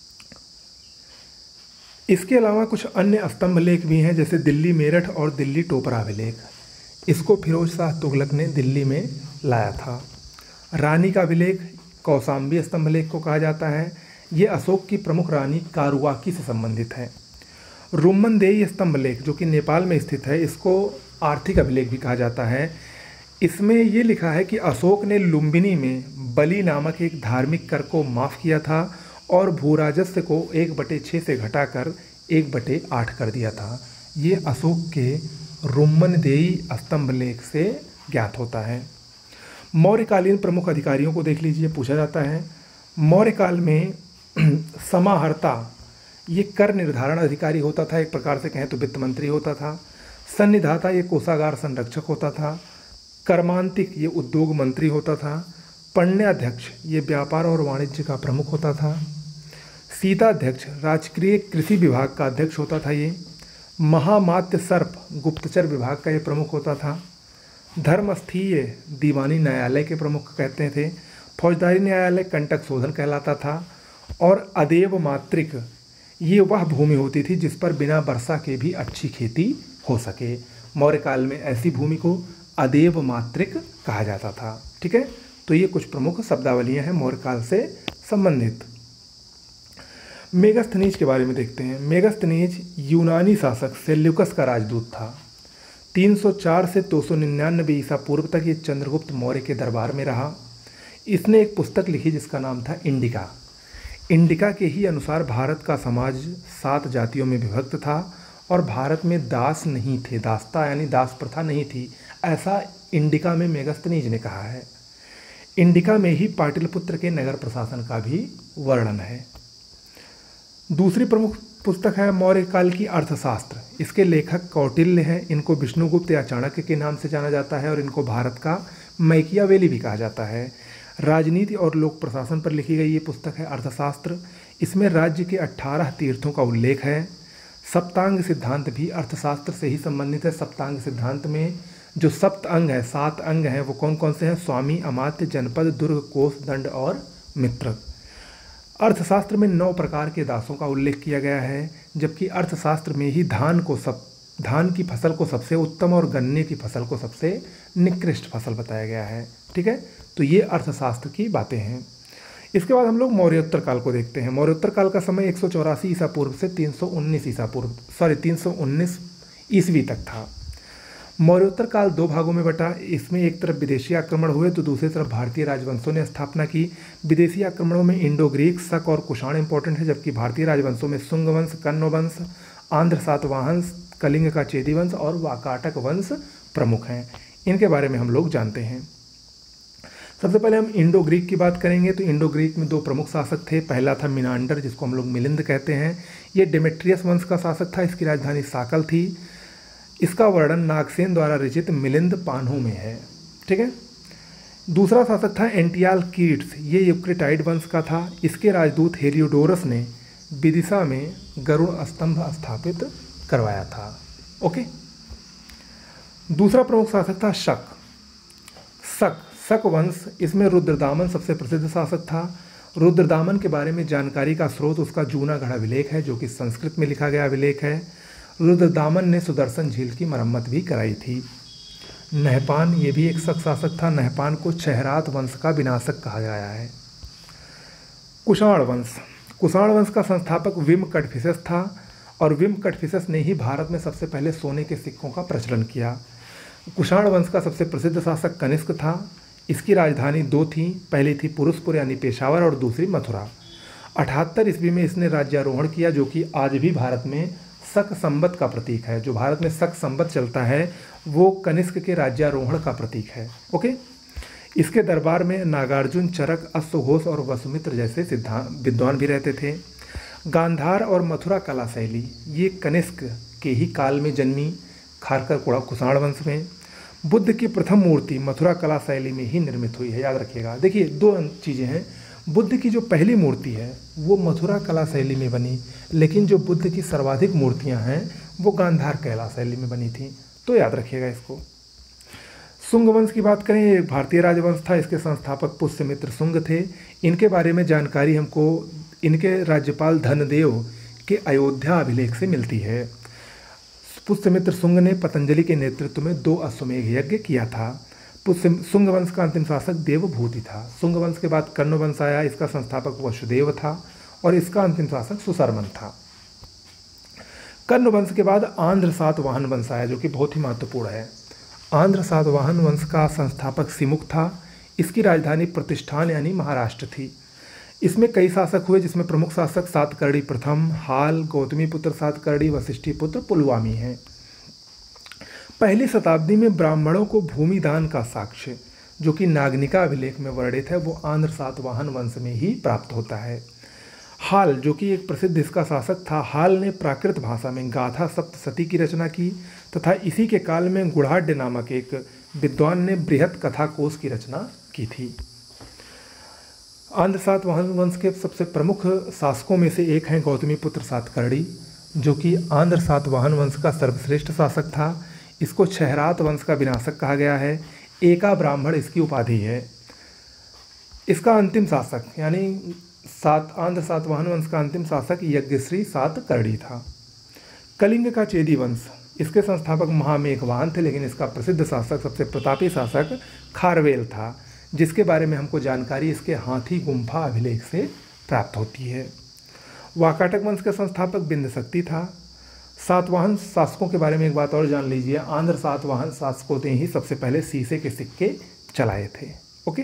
इसके अलावा कुछ अन्य स्तंभ लेख भी हैं, जैसे दिल्ली मेरठ और दिल्ली टोपरा अभिलेख। इसको फिरोज शाह तुगलक ने दिल्ली में लाया था। रानी का अभिलेख कौसाम्बी स्तंभ लेख को कहा जाता है। ये अशोक की प्रमुख रानी कारुवाकी से संबंधित है। रुम्मनदेई स्तंभ लेख, जो कि नेपाल में स्थित है, इसको आर्थिक अभिलेख भी कहा जाता है। इसमें ये लिखा है कि अशोक ने लुम्बिनी में बलि नामक एक धार्मिक कर को माफ़ किया था और भूराजस्व को 1/6 से घटाकर 1/8 कर दिया था। ये अशोक के रुम्मनदेई स्तंभ लेख से ज्ञात होता है। मौर्यकालीन प्रमुख अधिकारियों को देख लीजिए, पूछा जाता है। मौर्यकाल में समाहर्ता ये कर निर्धारण अधिकारी होता था, एक प्रकार से कहें तो वित्त मंत्री होता था। सन्निधाता ये कोषागार संरक्षक होता था। कर्मांतिक ये उद्योग मंत्री होता था। पण्याध्यक्ष ये व्यापार और वाणिज्य का प्रमुख होता था। सीताध्यक्ष राजकीय कृषि विभाग का अध्यक्ष होता था। ये महामात्य सर्प गुप्तचर विभाग का ये प्रमुख होता था। धर्मस्थीय दीवानी न्यायालय के प्रमुख कहते थे। फौजदारी न्यायालय कंटक शोधन कहलाता था। और अदेव मात्रिक ये वह भूमि होती थी जिस पर बिना वर्षा के भी अच्छी खेती हो सके। मौर्य काल में ऐसी भूमि को अदेव मात्रिक कहा जाता था। ठीक है, तो ये कुछ प्रमुख शब्दावलियां हैं मौर्य काल से संबंधित। मेगास्थनीज के बारे में देखते हैं। मेगास्थनीज यूनानी शासक सेल्यूकस का राजदूत था। 304 से 299 ईसा पूर्व तक ये चंद्रगुप्त मौर्य के दरबार में रहा। इसने एक पुस्तक लिखी जिसका नाम था इंडिका। इंडिका के ही अनुसार भारत का समाज 7 जातियों में विभक्त था और भारत में दास नहीं थे, दासता यानी दास प्रथा नहीं थी, ऐसा इंडिका में मेगस्थनीज ने कहा है। इंडिका में ही पाटलिपुत्र के नगर प्रशासन का भी वर्णन है। दूसरी प्रमुख पुस्तक है मौर्य काल की अर्थशास्त्र। इसके लेखक कौटिल्य हैं। इनको विष्णुगुप्त या चाणक्य के नाम से जाना जाता है और इनको भारत का मैकियावेली भी कहा जाता है। राजनीति और लोक प्रशासन पर लिखी गई ये पुस्तक है अर्थशास्त्र। इसमें राज्य के 18 तीर्थों का उल्लेख है। सप्तांग सिद्धांत भी अर्थशास्त्र से ही संबंधित है। सप्तांग सिद्धांत में जो सप्त अंग है, 7 अंग हैं, वो कौन कौन से हैं? स्वामी, अमात्य, जनपद, दुर्ग, कोष, दंड और मित्र। अर्थशास्त्र में 9 प्रकार के दासों का उल्लेख किया गया है, जबकि अर्थशास्त्र में ही धान की फसल को सबसे उत्तम और गन्ने की फसल को सबसे निकृष्ट फसल बताया गया है। ठीक है, तो ये अर्थशास्त्र की बातें हैं। इसके बाद हम लोग मौर्योत्तर काल को देखते हैं। मौर्योत्तर काल का समय 184 ईसा पूर्व से 319 ईस्वी तक था। मौर्योत्तर काल 2 भागों में बटा। इसमें एक तरफ विदेशी आक्रमण हुए तो दूसरी तरफ भारतीय राजवंशों ने स्थापना की। विदेशी आक्रमणों में इंडो ग्रीक, शक और कुषाण इंपॉर्टेंट है, जबकि भारतीय राजवंशों में शुंग वंश, कण्व वंश, आंध्र सातवाहन, कलिंग का चेदी वंश और वाकाटक वंश प्रमुख हैं। इनके बारे में हम लोग जानते हैं। सबसे पहले हम इंडो ग्रीक की बात करेंगे तो इंडो ग्रीक में 2 प्रमुख शासक थे। पहला था मिनांडर, जिसको हम लोग मिलिंद कहते हैं। ये डेमेट्रियस वंश का शासक था। इसकी राजधानी साकल थी। इसका वर्णन नागसेन द्वारा रचित मिलिंद पान्हू में है। ठीक है। दूसरा शासक था एंटियाल कीट्स। ये यूक्रेटाइड वंश का था। इसके राजदूत हेलियोडोरस ने विदिशा में गरुड़ स्तंभ स्थापित करवाया था। ओके। दूसरा प्रमुख शासक था शक वंश। इसमें रुद्रदामन सबसे प्रसिद्ध शासक था। रुद्रदामन के बारे में जानकारी का स्रोत उसका जूनागढ़ अभिलेख है, जो कि संस्कृत में लिखा गया अभिलेख है। रुद्रदामन ने सुदर्शन झील की मरम्मत भी कराई थी। नहपान, ये भी एक शक शासक था। नहपान को छहरात वंश का विनाशक कहा गया है। कुषाण वंश का संस्थापक विम कटफिसस था और विम कटफिसस ने ही भारत में सबसे पहले सोने के सिक्कों का प्रचलन किया। कुषाण वंश का सबसे प्रसिद्ध शासक कनिष्क था। इसकी राजधानी 2 थीं। पहली थी पुरुषपुर यानी पेशावर और दूसरी मथुरा। 78 ईस्वी में इसने राज्यारोहण किया, जो कि आज भी भारत में शक संवत का प्रतीक है। जो भारत में शक संवत चलता है वो कनिष्क के राज्यारोहण का प्रतीक है। ओके। इसके दरबार में नागार्जुन, चरक, अश्वघोष और वसुमित्र जैसे विद्वान भी रहते थे। गांधार और मथुरा कला शैली ये कनिष्क के ही काल में जन्मी, खारकर कुषाण वंश में। बुद्ध की प्रथम मूर्ति मथुरा कला शैली में ही निर्मित हुई है, याद रखिएगा। देखिए 2 चीज़ें हैं। बुद्ध की जो पहली मूर्ति है वो मथुरा कला शैली में बनी, लेकिन जो बुद्ध की सर्वाधिक मूर्तियां हैं वो गांधार कला शैली में बनी थी, तो याद रखिएगा इसको। शुंग वंश की बात करें, ये भारतीय राजवंश था। इसके संस्थापक पुष्यमित्र शुंग थे। इनके बारे में जानकारी हमको इनके राज्यपाल धनदेव के अयोध्या अभिलेख से मिलती है। पुष्यमित्र शुंग ने पतंजलि के नेतृत्व में 2 अश्वमेघ यज्ञ किया था। शुंग वंश का अंतिम शासक देवभूति था। शुंग वंश के बाद कण्व वंश आया। इसका संस्थापक वसुदेव था और इसका अंतिम शासक सुशर्मन था। कण्व वंश के बाद आंध्र सातवाहन वंश आया, जो कि बहुत ही महत्वपूर्ण है। आंध्र सातवाहन वंश का संस्थापक सिमुक था। इसकी राजधानी प्रतिष्ठान यानी महाराष्ट्र थी। इसमें कई शासक हुए, जिसमें प्रमुख शासक सातकर्णी प्रथम, हाल, गौतमीपुत्र सातकर्णी, वशिष्ठीपुत्र पुलवामी हैं। पहली शताब्दी में ब्राह्मणों को भूमि दान का साक्ष्य, जो कि नागनिका अभिलेख में वर्णित है, वो आंध्र सातवाहन वंश में ही प्राप्त होता है। हाल, जो कि एक प्रसिद्ध इसका शासक था, हाल ने प्राकृत भाषा में गाथा सप्तशती की रचना की तथा इसी के काल में गुढ़ाढ्य नामक एक विद्वान ने बृहत कथा कोश की रचना की थी। आंध्र सातवाहन वंश के सबसे प्रमुख शासकों में से एक हैं गौतमीपुत्र सातकर्णी, जो कि आंध्र सातवाहन वंश का सर्वश्रेष्ठ शासक था। इसको छहरात वंश का विनाशक कहा गया है। एका ब्राह्मण इसकी उपाधि है। इसका अंतिम शासक यानी आंध्र सातवाहन वंश का अंतिम शासक यज्ञश्री सातकर्णी था। कलिंग का चेदी वंश, इसके संस्थापक महामेघवान थे, लेकिन इसका प्रसिद्ध शासक, सबसे प्रतापी शासक खारवेल था, जिसके बारे में हमको जानकारी इसके हाथी गुम्फा अभिलेख से प्राप्त होती है। वाकाटक वंश का संस्थापक बिंदशक्ति था। सातवाहन शासकों के बारे में एक बात और जान लीजिए। आंध्र सातवाहन शासकों ने ही सबसे पहले शीशे के सिक्के चलाए थे। ओके,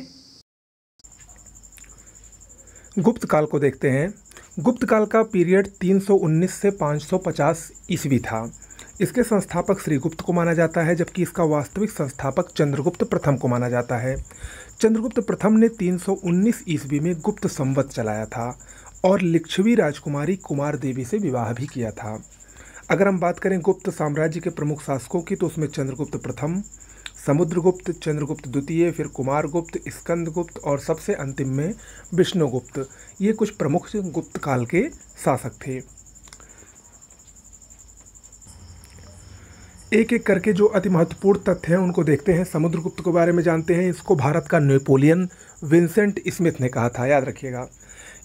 गुप्त काल को देखते हैं। गुप्त काल का पीरियड 319 से 550 ईस्वी था। इसके संस्थापक श्रीगुप्त को माना जाता है, जबकि इसका वास्तविक संस्थापक चंद्रगुप्त प्रथम को माना जाता है। चंद्रगुप्त प्रथम ने 319 ईस्वी में गुप्त संवत चलाया था और लिच्छवी राजकुमारी कुमार देवी से विवाह भी किया था। अगर हम बात करें गुप्त साम्राज्य के प्रमुख शासकों की, तो उसमें चंद्रगुप्त प्रथम, समुद्रगुप्त, चंद्रगुप्त द्वितीय, फिर कुमारगुप्त, स्कंदगुप्त और सबसे अंतिम में विष्णुगुप्त, ये कुछ प्रमुख गुप्त काल के शासक थे। एक एक करके जो अति महत्वपूर्ण तथ्य हैं उनको देखते हैं। समुद्रगुप्त के बारे में जानते हैं। इसको भारत का नेपोलियन विंसेंट स्मिथ ने कहा था, याद रखिएगा।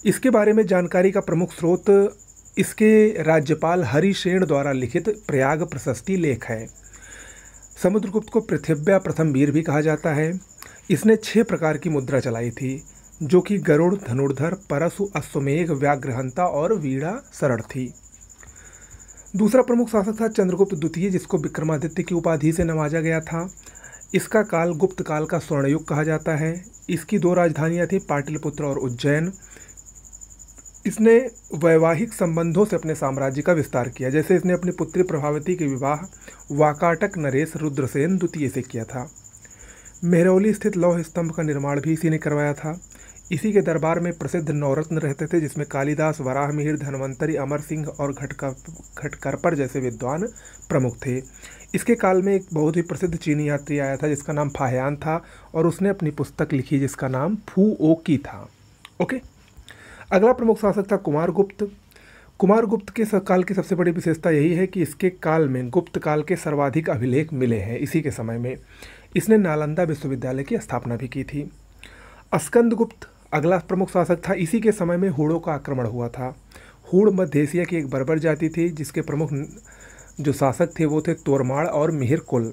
इसके बारे में जानकारी का प्रमुख स्रोत इसके राज्यपाल हरिसेन द्वारा लिखित प्रयाग प्रशस्ति लेख है। समुद्रगुप्त को पृथ्व्या प्रथम वीर भी कहा जाता है। इसने 6 प्रकार की मुद्रा चलाई थी, जो कि गरुड़, धनुर्धर, परशु, अश्वमेघ, व्याघ्रहंता और वीणा शरण थी। दूसरा प्रमुख शासक था चंद्रगुप्त द्वितीय, जिसको विक्रमादित्य की उपाधि से नवाजा गया था। इसका काल गुप्त काल का स्वर्णयुग कहा जाता है। इसकी 2 राजधानियां थी, पाटलिपुत्र और उज्जैन। इसने वैवाहिक संबंधों से अपने साम्राज्य का विस्तार किया। जैसे इसने अपनी पुत्री प्रभावती के विवाह वाकाटक नरेश रुद्रसेन द्वितीय से किया था। मेहरौली स्थित लौह स्तंभ का निर्माण भी इसी ने करवाया था। इसी के दरबार में प्रसिद्ध नवरत्न रहते थे, जिसमें कालिदास, वराहमिहिर, धन्वंतरी, अमर सिंह और घटकरपर जैसे विद्वान प्रमुख थे। इसके काल में एक बहुत ही प्रसिद्ध चीनी यात्री आया था, जिसका नाम फाह्यान था, और उसने अपनी पुस्तक लिखी जिसका नाम फू ओ की था। ओके, अगला प्रमुख शासक था कुमारगुप्त। कुमारगुप्त के काल की सबसे बड़ी विशेषता यही है कि इसके काल में गुप्त काल के सर्वाधिक अभिलेख मिले हैं। इसी के समय में इसने नालंदा विश्वविद्यालय की स्थापना भी की थी। स्कंदगुप्त अगला प्रमुख शासक था। इसी के समय में हूणों का आक्रमण हुआ था। हूण मध्य एशिया की एक बर्बर जाति थी, जिसके प्रमुख जो शासक थे वो थे तोरमाड़ और मिहिर कुल।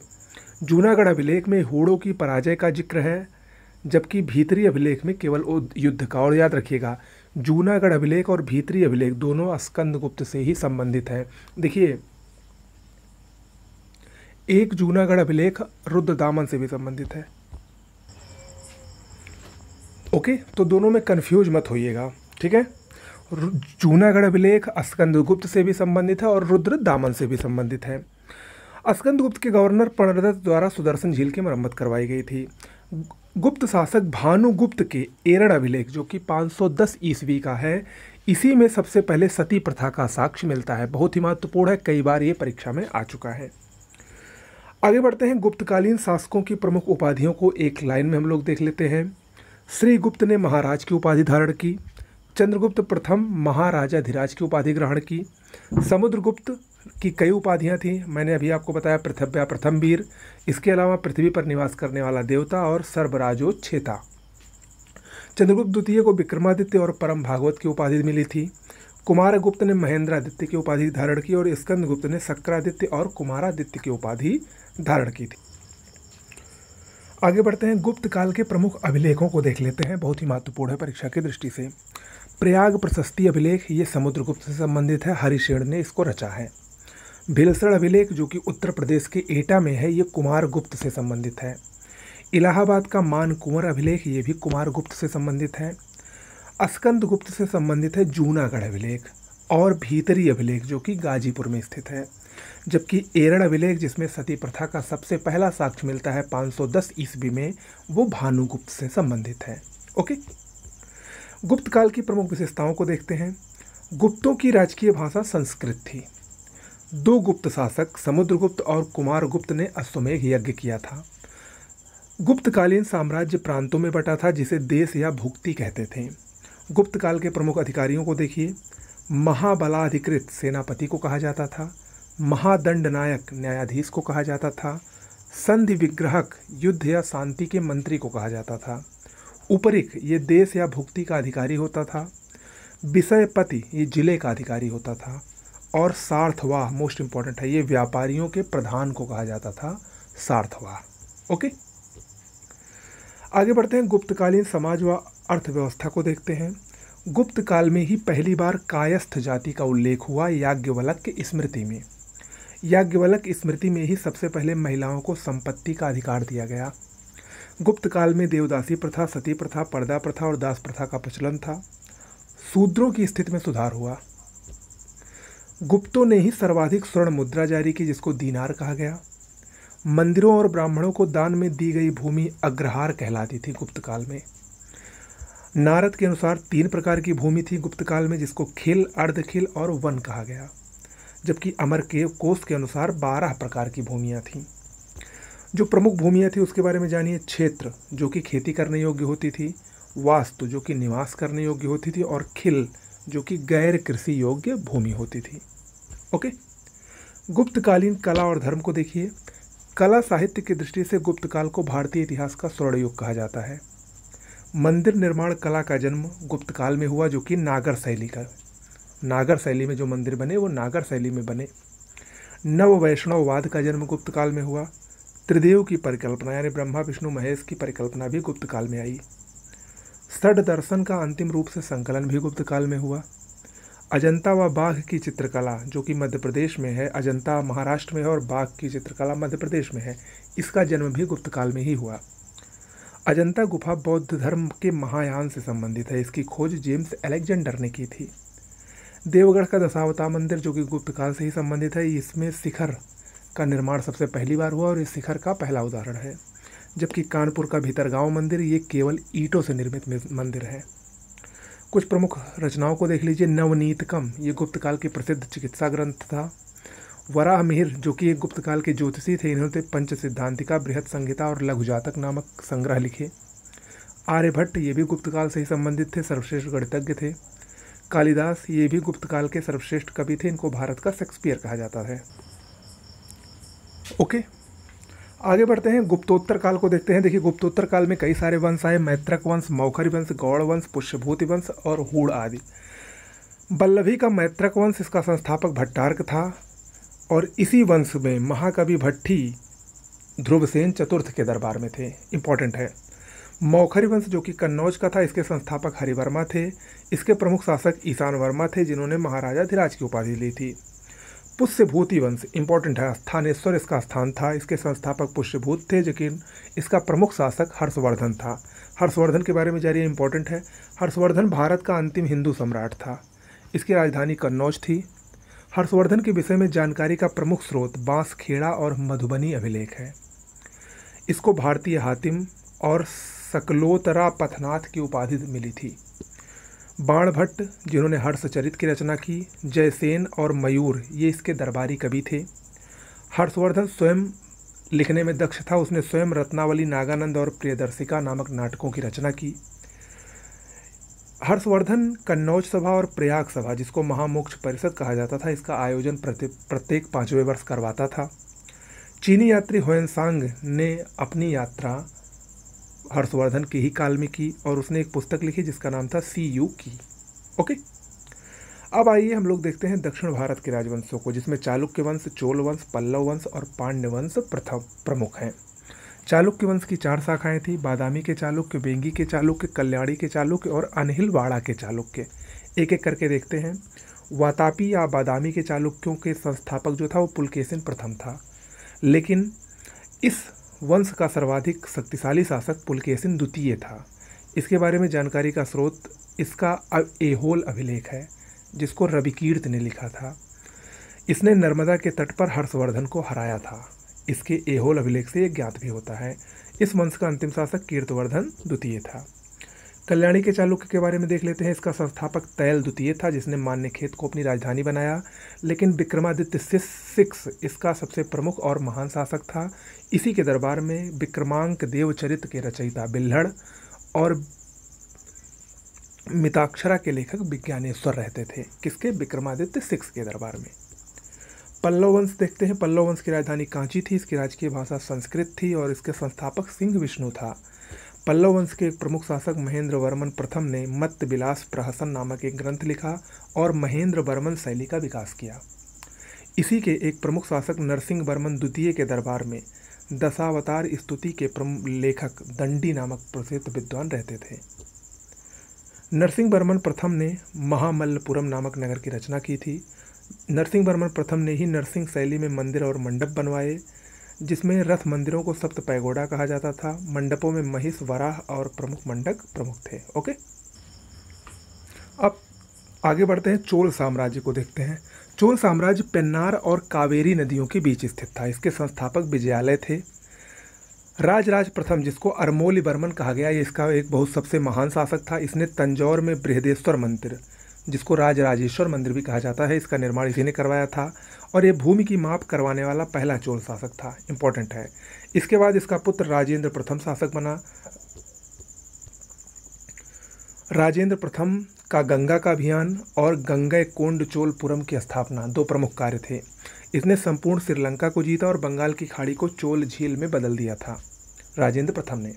जूनागढ़ अभिलेख में हूणों की पराजय का जिक्र है, जबकि भीतरी अभिलेख में केवल युद्ध का। और याद रखिएगा, जूनागढ़ अभिलेख और भीतरी अभिलेख दोनों स्कंदगुप्त से ही संबंधित हैं। देखिए, एक जूनागढ़ अभिलेख रुद्रदामन से भी संबंधित है। ओके, तो दोनों में कंफ्यूज मत होइएगा, ठीक है। जूनागढ़ अभिलेख स्कंदगुप्त से भी संबंधित है और रुद्रदामन से भी संबंधित है। स्कंदगुप्त के गवर्नर प्रणदत्त द्वारा सुदर्शन झील की मरम्मत करवाई गई थी। गुप्त शासक भानुगुप्त के एरण अभिलेख, जो कि 510 ईस्वी का है, इसी में सबसे पहले सती प्रथा का साक्ष्य मिलता है। बहुत ही महत्वपूर्ण है, कई बार ये परीक्षा में आ चुका है। आगे बढ़ते हैं। गुप्तकालीन शासकों की प्रमुख उपाधियों को एक लाइन में हम लोग देख लेते हैं। श्रीगुप्त ने महाराज की उपाधि धारण की। चंद्रगुप्त प्रथम महाराजाधिराज की उपाधि ग्रहण की। समुद्रगुप्त की कई उपाधियां थीं, मैंने अभी आपको बताया, पृथ्व्या प्रथम वीर, इसके अलावा पृथ्वी पर निवास करने वाला देवता और सर्वराजोच्छेता। चंद्रगुप्त द्वितीय को विक्रमादित्य और परम भागवत की उपाधि मिली थी। कुमारगुप्त ने महेंद्रादित्य की उपाधि धारण की और स्कंदगुप्त ने शक्रादित्य और कुमारादित्य की उपाधि धारण की थी। आगे बढ़ते हैं। गुप्त काल के प्रमुख अभिलेखों को देख लेते हैं, बहुत ही महत्वपूर्ण है परीक्षा की दृष्टि से। प्रयाग प्रशस्ति अभिलेख, ये समुद्रगुप्त से संबंधित है, हरिसेन ने इसको रचा है। भिलसर अभिलेख, जो कि उत्तर प्रदेश के एटा में है, ये कुमारगुप्त से संबंधित है। इलाहाबाद का मानकुंवर अभिलेख, ये भी कुमारगुप्त से संबंधित है। स्कंदगुप्त से संबंधित है जूनागढ़ अभिलेख और भीतरी अभिलेख, जो कि गाजीपुर में स्थित है। जबकि एरण अभिलेख, जिसमें सती प्रथा का सबसे पहला साक्ष्य मिलता है 510 ईस्वी में, वो भानुगुप्त से संबंधित है। ओके, गुप्त काल की प्रमुख विशेषताओं को देखते हैं। गुप्तों की राजकीय भाषा संस्कृत थी। 2 गुप्त शासक समुद्रगुप्त और कुमारगुप्त ने अश्वमेघ यज्ञ किया था। गुप्तकालीन साम्राज्य प्रांतों में बटा था, जिसे देश या भुक्ति कहते थे। गुप्त काल के प्रमुख अधिकारियों को देखिए। महाबलाधिकृत सेनापति को कहा जाता था। महादंड नायक न्यायाधीश को कहा जाता था। संधि विग्रहक युद्ध या शांति के मंत्री को कहा जाता था। उपरिक, ये देश या भुक्ति का अधिकारी होता था। विषयपति, ये जिले का अधिकारी होता था। और सार्थवाह, मोस्ट इंपॉर्टेंट है, ये व्यापारियों के प्रधान को कहा जाता था, सार्थवाह। ओके, आगे बढ़ते हैं। गुप्तकालीन समाज व अर्थव्यवस्था को देखते हैं। गुप्त काल में ही पहली बार कायस्थ जाति का उल्लेख हुआ याज्ञवल्क्य की स्मृति में। याज्ञवल्क्य स्मृति में ही सबसे पहले महिलाओं को संपत्ति का अधिकार दिया गया। गुप्त काल में देवदासी प्रथा, सती प्रथा, पर्दा प्रथा और दास प्रथा का प्रचलन था। शूद्रों की स्थिति में सुधार हुआ। गुप्तों ने ही सर्वाधिक स्वर्ण मुद्रा जारी की, जिसको दीनार कहा गया। मंदिरों और ब्राह्मणों को दान में दी गई भूमि अग्रहार कहलाती थी गुप्त काल में। नारद के अनुसार 3 प्रकार की भूमि थी गुप्त काल में, जिसको खिल, अर्धखिल और वन कहा गया। जबकि अमर के कोश के अनुसार 12 प्रकार की भूमियाँ थीं। जो प्रमुख भूमियाँ थी उसके बारे में जानिए। क्षेत्र, जो कि खेती करने योग्य होती थी। वास्तु, जो कि निवास करने योग्य होती थी। और खिल, जो कि गैर कृषि योग्य भूमि होती थी। ओके। गुप्तकालीन कला और धर्म को देखिए। कला साहित्य की दृष्टि से गुप्त काल को भारतीय इतिहास का स्वर्ण युग कहा जाता है। मंदिर निर्माण कला का जन्म गुप्त काल में हुआ, जो कि नागर शैली में जो मंदिर बने वो नागर शैली में बने। नव वैष्णववाद का जन्म गुप्त काल में हुआ। त्रिदेव की परिकल्पना यानी ब्रह्मा विष्णु महेश की परिकल्पना भी गुप्त काल में आई। षड दर्शन का अंतिम रूप से संकलन भी गुप्त काल में हुआ। अजंता व बाघ की चित्रकला, जो कि मध्य प्रदेश में है, अजंता महाराष्ट्र में है और बाघ की चित्रकला मध्य प्रदेश में है, इसका जन्म भी गुप्त काल में ही हुआ। अजंता गुफा बौद्ध धर्म के महायान से संबंधित है। इसकी खोज जेम्स अलेक्जेंडर ने की थी। देवगढ़ का दशावतार मंदिर, जो कि गुप्त काल से ही संबंधित है, इसमें शिखर का निर्माण सबसे पहली बार हुआ और इस शिखर का पहला उदाहरण है। जबकि कानपुर का भीतरगांव मंदिर ये केवल ईंटों से निर्मित मंदिर है। कुछ प्रमुख रचनाओं को देख लीजिए। नवनीतकम, ये गुप्त काल की प्रसिद्ध चिकित्सा ग्रंथ था। वराह मिहिर, जो कि एक गुप्त काल के ज्योतिषी थे, इन्होंने पंच सिद्धांतिका, बृहत संहिता और लघु जातक नामक संग्रह लिखे। आर्यभट्ट, ये भी गुप्त काल से ही संबंधित थे, सर्वश्रेष्ठ गणितज्ञ थे। कालिदास, ये भी गुप्त काल के सर्वश्रेष्ठ कवि थे, इनको भारत का शेक्सपियर कहा जाता है। ओके, आगे बढ़ते हैं। गुप्तोत्तर काल को देखते हैं। देखिए, गुप्तोत्तर काल में कई सारे वंश आए। मैत्रक वंश, मौखरी वंश, गौड़ वंश, पुष्यभूति वंश और हूण आदि। वल्लभी का मैत्रक वंश, इसका संस्थापक भट्टार्क था और इसी वंश में महाकवि भट्टी ध्रुवसेन चतुर्थ के दरबार में थे। इंपॉर्टेंट है। मौखरी वंश, जो कि कन्नौज का था, इसके संस्थापक हरिवर्मा थे। इसके प्रमुख शासक ईशान वर्मा थे, जिन्होंने महाराजा धीराज की उपाधि ली थी। पुष्यभूति वंश, इंपॉर्टेंट है, स्थानेश्वर इसका स्थान था। इसके संस्थापक पुष्यभूत थे, लेकिन इसका प्रमुख शासक हर्षवर्धन था। हर्षवर्धन के बारे में जानिए, इंपॉर्टेंट है। हर्षवर्धन भारत का अंतिम हिंदू सम्राट था। इसकी राजधानी कन्नौज थी। हर्षवर्धन के विषय में जानकारी का प्रमुख स्रोत बांसखेड़ा और मधुबनी अभिलेख है। इसको भारतीय हातिम और सकलोतरा पथनाथ की उपाधि मिली थी। बाणभट्ट, जिन्होंने हर्षचरित की रचना की, जयसेन और मयूर, ये इसके दरबारी कवि थे। हर्षवर्धन स्वयं लिखने में दक्ष था। उसने स्वयं रत्नावली, नागानंद और प्रियदर्शिका नामक नाटकों की रचना की। हर्षवर्धन कन्नौज सभा और प्रयाग सभा, जिसको महामोक्ष परिषद कहा जाता था, इसका आयोजन प्रत्येक 5वें वर्ष करवाता था। चीनी यात्री ह्वेनसांग ने अपनी यात्रा हर्षवर्धन के ही काल में की और उसने एक पुस्तक लिखी जिसका नाम था CU की। ओके, अब आइए हम लोग देखते हैं दक्षिण भारत के राजवंशों को, जिसमें चालुक्य वंश, चोल वंश, पल्लव वंश और पांड्य वंश प्रमुख हैं। चालुक्य वंश की 4 शाखाएं थी। बादामी के चालुक्य, बेंगी के चालुक्य, कल्याणी के चालुक्य और अनहिलवाड़ा के चालुक्य। एक एक करके देखते हैं। वातापी या बादामी के चालुक्यों के संस्थापक जो था वो पुलकेशिन प्रथम था, लेकिन इस वंश का सर्वाधिक शक्तिशाली शासक पुलकेशिन द्वितीय था। इसके बारे में जानकारी का स्रोत इसका ऐहोल अभिलेख है, जिसको रविकीर्त ने लिखा था। इसने नर्मदा के तट पर हर्षवर्धन को हराया था। इसके ऐहोल अभिलेख से ये ज्ञात भी होता है। इस वंश का अंतिम शासक कीर्तवर्धन द्वितीय था। कल्याणी के चालुक्य के बारे में देख लेते हैं। इसका संस्थापक तैल द्वितीय था, जिसने मान्यखेत को अपनी राजधानी बनाया। लेकिन विक्रमादित्य 6 इसका सबसे प्रमुख और महान शासक था। इसी के दरबार में विक्रमांक देवचरित के रचयिता बिल्हड़ और मिताक्षरा के लेखक विज्ञानेश्वर रहते थे। किसके? विक्रमादित्य 6 के दरबार में। पल्लव वंश देखते हैं। पल्लव वंश की राजधानी कांची थी। इसकी राजकीय भाषा संस्कृत थी और इसके संस्थापक सिंह विष्णु था। पल्लव वंश के एक प्रमुख शासक महेंद्र वर्मन प्रथम ने मत्त विलास प्रहसन नामक एक ग्रंथ लिखा और महेंद्र वर्मन शैली का विकास किया। इसी के एक प्रमुख शासक नरसिंह वर्मन द्वितीय के दरबार में दशावतार स्तुति के लेखक दंडी नामक प्रसिद्ध विद्वान रहते थे। नरसिंह वर्मन प्रथम ने महामल्लपुरम नामक नगर की रचना की थी, नरसिंह वर्मन प्रथम ने ही नरसिंह शैली में मंदिर और मंडप बनवाए, जिसमें रथ मंदिरों को सप्त पैगोडा कहा जाता था। मंडपों में महिष, वराह और प्रमुख मंडप प्रमुख थे। ओके, अब आगे बढ़ते हैं, चोल साम्राज्य को देखते हैं। चोल साम्राज्य पेन्नार और कावेरी नदियों के बीच स्थित था। इसके संस्थापक विजयालय थे। राजराज प्रथम, जिसको अरमोलीवर्मन कहा गया, ये इसका एक बहुत सबसे महान शासक था। इसने तंजौर में बृहदेश्वर मंदिर, जिसको राजराजेश्वर मंदिर भी कहा जाता है, इसका निर्माण इसी ने करवाया था और ये भूमि की माप करवाने वाला पहला चोल शासक था। इंपॉर्टेंट है। इसके बाद इसका पुत्र राजेंद्र प्रथम शासक बना। राजेंद्र प्रथम का गंगा का अभियान और गंगैकोंडचोलपुरम की स्थापना दो प्रमुख कार्य थे। इसने संपूर्ण श्रीलंका को जीता और बंगाल की खाड़ी को चोल झील में बदल दिया था राजेंद्र प्रथम ने।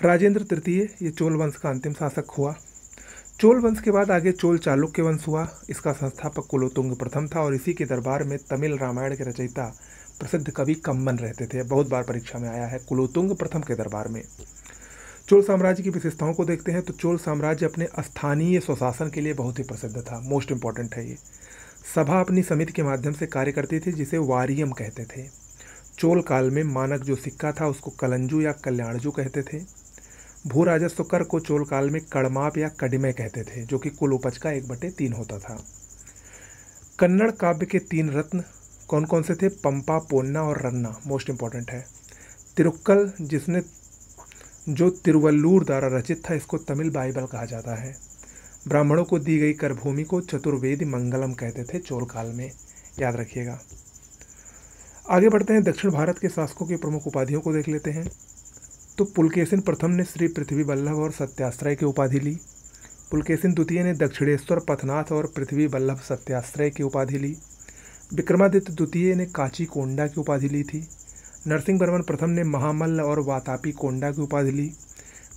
राजेंद्र तृतीय ये चोल वंश का अंतिम शासक हुआ। चोल वंश के बाद आगे चोल चालुक्य वंश हुआ। इसका संस्थापक कुलोतुंग प्रथम था और इसी के दरबार में तमिल रामायण के रचयिता प्रसिद्ध कवि कम्बन रहते थे। बहुत बार परीक्षा में आया है, कुलोतुंग प्रथम के दरबार में। चोल साम्राज्य की विशेषताओं को देखते हैं तो चोल साम्राज्य अपने स्थानीय स्वशासन के लिए बहुत ही प्रसिद्ध था। मोस्ट इंपॉर्टेंट है ये। सभा अपनी समिति के माध्यम से कार्य करती थी, जिसे वारियम कहते थे। चोल काल में मानक जो सिक्का था उसको कलंजू या कल्याणजू कहते थे। भू राजस्व कर को चोल काल में कड़माप या कडिमे कहते थे, जो कि कुल उपज का 1/3 होता था। कन्नड़ काव्य के 3 रत्न कौन कौन से थे? पंपा, पोन्ना और रन्ना। मोस्ट इंपॉर्टेंट है। तिरुक्कल, जिसने जो तिरुवल्लूर द्वारा रचित था, इसको तमिल बाइबल कहा जाता है। ब्राह्मणों को दी गई कर भूमि को चतुर्वेदी मंगलम कहते थे चोल काल में, याद रखिएगा। आगे बढ़ते हैं, दक्षिण भारत के शासकों की प्रमुख उपाधियों को देख लेते हैं। तो पुलकेशिन प्रथम ने श्री पृथ्वी वल्लभ और सत्याश्रय की उपाधि ली। पुलकेशिन द्वितीय ने दक्षिणेश्वर पथनाथ और पृथ्वी वल्लभ सत्याश्रय की उपाधि ली। विक्रमादित्य द्वितीय ने काची कोंडा की उपाधि ली थी। नरसिंह वर्मन प्रथम ने महामल्ल और वातापी कोंडा की उपाधि ली।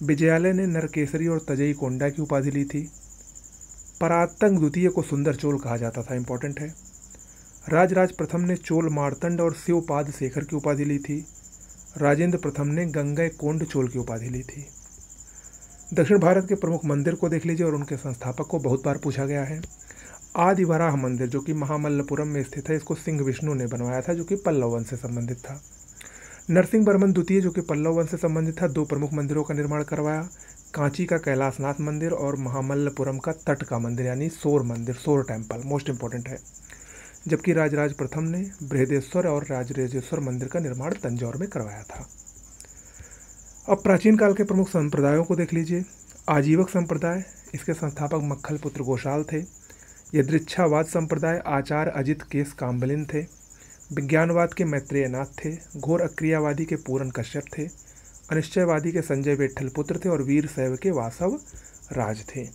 विजयालय ने नरकेसरी और तजई कोंडा की उपाधि ली थी। परातंग द्वितीय को सुंदर चोल कहा जाता था। इंपॉर्टेंट है। राजराज प्रथम ने चोल मार्तंड और शिवपाद शेखर की उपाधि ली थी। राजेंद्र प्रथम ने गंगैकोंड चोल की उपाधि ली थी। दक्षिण भारत के प्रमुख मंदिर को देख लीजिए और उनके संस्थापक को बहुत बार पूछा गया है। आदिवराह मंदिर, जो कि महामल्लपुरम में स्थित है, इसको सिंह विष्णु ने बनवाया था, जो कि पल्लव वंश से संबंधित था। नरसिंह वर्मन द्वितीय, जो कि पल्लव वंश से संबंधित था, 2 प्रमुख मंदिरों का निर्माण करवाया। कांची का कैलाशनाथ मंदिर और महामल्लपुरम का तट का मंदिर यानी सोर मंदिर, सोर टेम्पल। मोस्ट इंपॉर्टेंट है। जबकि राजराज प्रथम ने बृहदेश्वर और राजराजेश्वर मंदिर का निर्माण तंजौर में करवाया था। अब प्राचीन काल के प्रमुख संप्रदायों को देख लीजिए। आजीवक संप्रदाय, इसके संस्थापक मक्खल पुत्र गोशाल थे। यदृच्छावाद संप्रदाय, आचार्य अजित केस काम्बलिन थे। विज्ञानवाद के मैत्रेयनाथ थे। घोर अक्रियावादी के पूरन कश्यप थे। अनिश्चयवादी के संजय विट्ठल पुत्र थे और वीर शैव के वासव राज थे।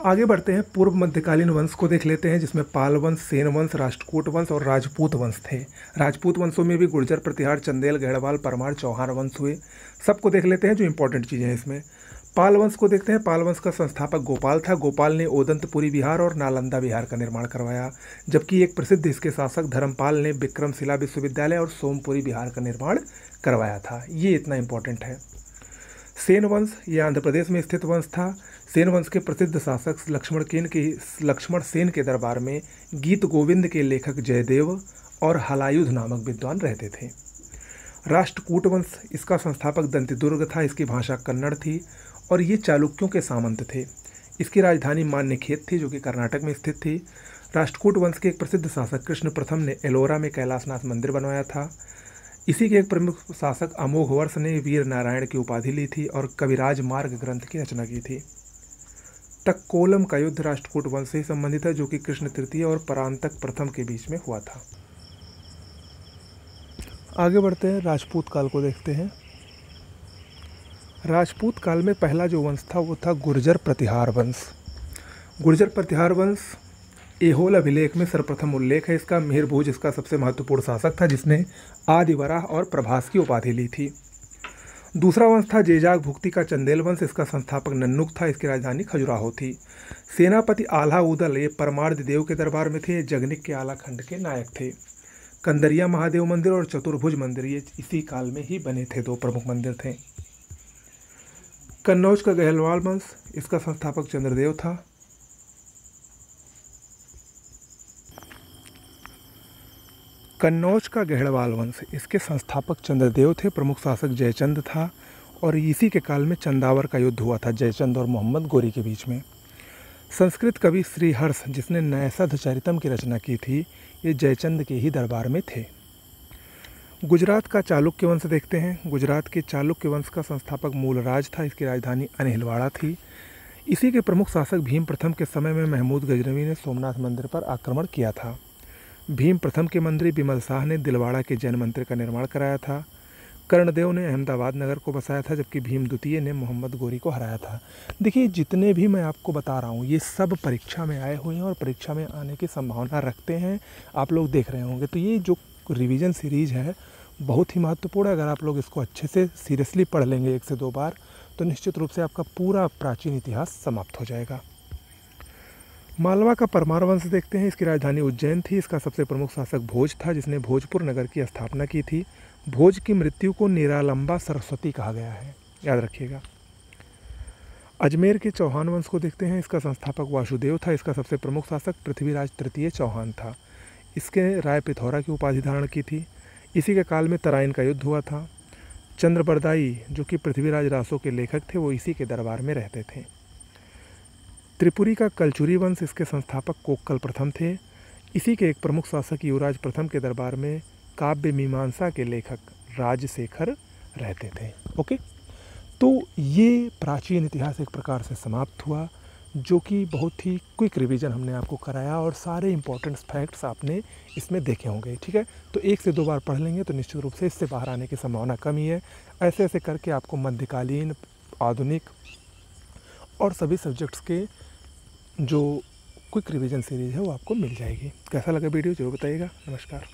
आगे बढ़ते हैं, पूर्व मध्यकालीन वंश को देख लेते हैं, जिसमें पाल वंश, सेन वंश, राष्ट्रकूट वंश और राजपूत वंश थे। राजपूत वंशों में भी गुर्जर, प्रतिहार, चंदेल, गढ़वाल, परमार, चौहान वंश हुए। सबको देख लेते हैं जो इंपॉर्टेंट चीज़ें हैं इसमें। पाल वंश को देखते हैं। पाल वंश का संस्थापक गोपाल था। गोपाल ने ओदंतपुरी विहार और नालंदा विहार का निर्माण करवाया, जबकि एक प्रसिद्ध इसके शासक धर्मपाल ने विक्रमशिला विश्वविद्यालय और सोमपुरी विहार का निर्माण करवाया था। ये इतना इंपॉर्टेंट है। सेन वंश, ये आंध्र प्रदेश में स्थित वंश था। सेन वंश के प्रसिद्ध शासक लक्ष्मण सेन के दरबार में गीत गोविंद के लेखक जयदेव और हलायुध नामक विद्वान रहते थे। राष्ट्रकूट वंश, इसका संस्थापक दंतिदुर्ग था। इसकी भाषा कन्नड़ थी और ये चालुक्यों के सामंत थे। इसकी राजधानी मान्यखेत थी, जो कि कर्नाटक में स्थित थी। राष्ट्रकूट वंश के एक प्रसिद्ध शासक कृष्ण प्रथम ने एलोरा में कैलाशनाथ मंदिर बनवाया था। इसी के एक प्रमुख शासक अमोघवर्ष ने वीर नारायण की उपाधि ली थी और कविराज मार्ग ग्रंथ की रचना की थी। तक्कोलम का युद्ध राष्ट्रकूट वंश से संबंधित है, जो कि कृष्ण तृतीय और परांतक प्रथम के बीच में हुआ था। आगे बढ़ते हैं, राजपूत काल को देखते हैं। राजपूत काल में पहला जो वंश था वो था गुर्जर प्रतिहार वंश। गुर्जर प्रतिहार वंश एहोल अभिलेख में सर्वप्रथम उल्लेख है इसका। मिहिरभोज इसका सबसे महत्वपूर्ण शासक था, जिसने आदिवराह और प्रभास की उपाधि ली थी। दूसरा वंश था जेजाग भुक्ति का चंदेल वंश। इसका संस्थापक नन्नुक था। इसकी राजधानी खजुराहो थी। सेनापति आल्हा उदल ये परमार्थ देव के दरबार में थे। जगनिक के आला खंड के नायक थे। कंदरिया महादेव मंदिर और चतुर्भुज मंदिर ये इसी काल में ही बने थे, 2 प्रमुख मंदिर थे। कन्नौज का गहलवाल वंश, इसका संस्थापक चंद्रदेव था। कन्नौज का गहड़वाल वंश, इसके संस्थापक चंद्रदेव थे, प्रमुख शासक जयचंद था और इसी के काल में चंदावर का युद्ध हुआ था जयचंद और मोहम्मद गोरी के बीच में। संस्कृत कवि श्रीहर्ष, जिसने नैषध चरितम की रचना की थी, ये जयचंद के ही दरबार में थे। गुजरात का चालुक्य वंश देखते हैं। गुजरात के चालुक्य वंश का संस्थापक मूलराज था, इसकी राजधानी अनहिलवाड़ा थी। इसी के प्रमुख शासक भीम प्रथम के समय में महमूद गजनवी ने सोमनाथ मंदिर पर आक्रमण किया था। भीम प्रथम के मंत्री बिमल शाह ने दिलवाड़ा के जैन मंदिर का निर्माण कराया था। कर्णदेव ने अहमदाबाद नगर को बसाया था, जबकि भीम द्वितीय ने मोहम्मद गोरी को हराया था। देखिए, जितने भी मैं आपको बता रहा हूँ ये सब परीक्षा में आए हुए हैं और परीक्षा में आने की संभावना रखते हैं। आप लोग देख रहे होंगे, तो ये जो रिवीजन सीरीज़ है बहुत ही महत्वपूर्ण है। अगर आप लोग इसको अच्छे से सीरियसली पढ़ लेंगे 1 से 2 बार, तो निश्चित रूप से आपका पूरा प्राचीन इतिहास समाप्त हो जाएगा। मालवा का परमार वंश देखते हैं। इसकी राजधानी उज्जैन थी। इसका सबसे प्रमुख शासक भोज था, जिसने भोजपुर नगर की स्थापना की थी। भोज की मृत्यु को निरालंबा सरस्वती कहा गया है, याद रखिएगा। अजमेर के चौहान वंश को देखते हैं। इसका संस्थापक वासुदेव था। इसका सबसे प्रमुख शासक पृथ्वीराज तृतीय चौहान था। इसके राय पिथौरा की उपाधि धारण की थी। इसी के काल में तराइन का युद्ध हुआ था। चंद्रबरदाई, जो कि पृथ्वीराज रासो के लेखक थे, वो इसी के दरबार में रहते थे। त्रिपुरी का कलचुरी वंश, इसके संस्थापक कोक्कल प्रथम थे। इसी के एक प्रमुख शासक युवराज प्रथम के दरबार में काव्य मीमांसा के लेखक राजशेखर रहते थे। ओके, तो ये प्राचीन इतिहास एक प्रकार से समाप्त हुआ, जो कि बहुत ही क्विक रिवीजन हमने आपको कराया और सारे इंपॉर्टेंट फैक्ट्स आपने इसमें देखे होंगे। ठीक है, तो 1 से 2 बार पढ़ लेंगे तो निश्चित रूप से इससे बाहर आने की संभावना कम ही है। ऐसे ऐसे करके आपको मध्यकालीन, आधुनिक और सभी सब्जेक्ट्स के जो क्विक रिवीजन सीरीज़ है वो आपको मिल जाएगी। कैसा लगा वीडियो जरूर बताइएगा। नमस्कार।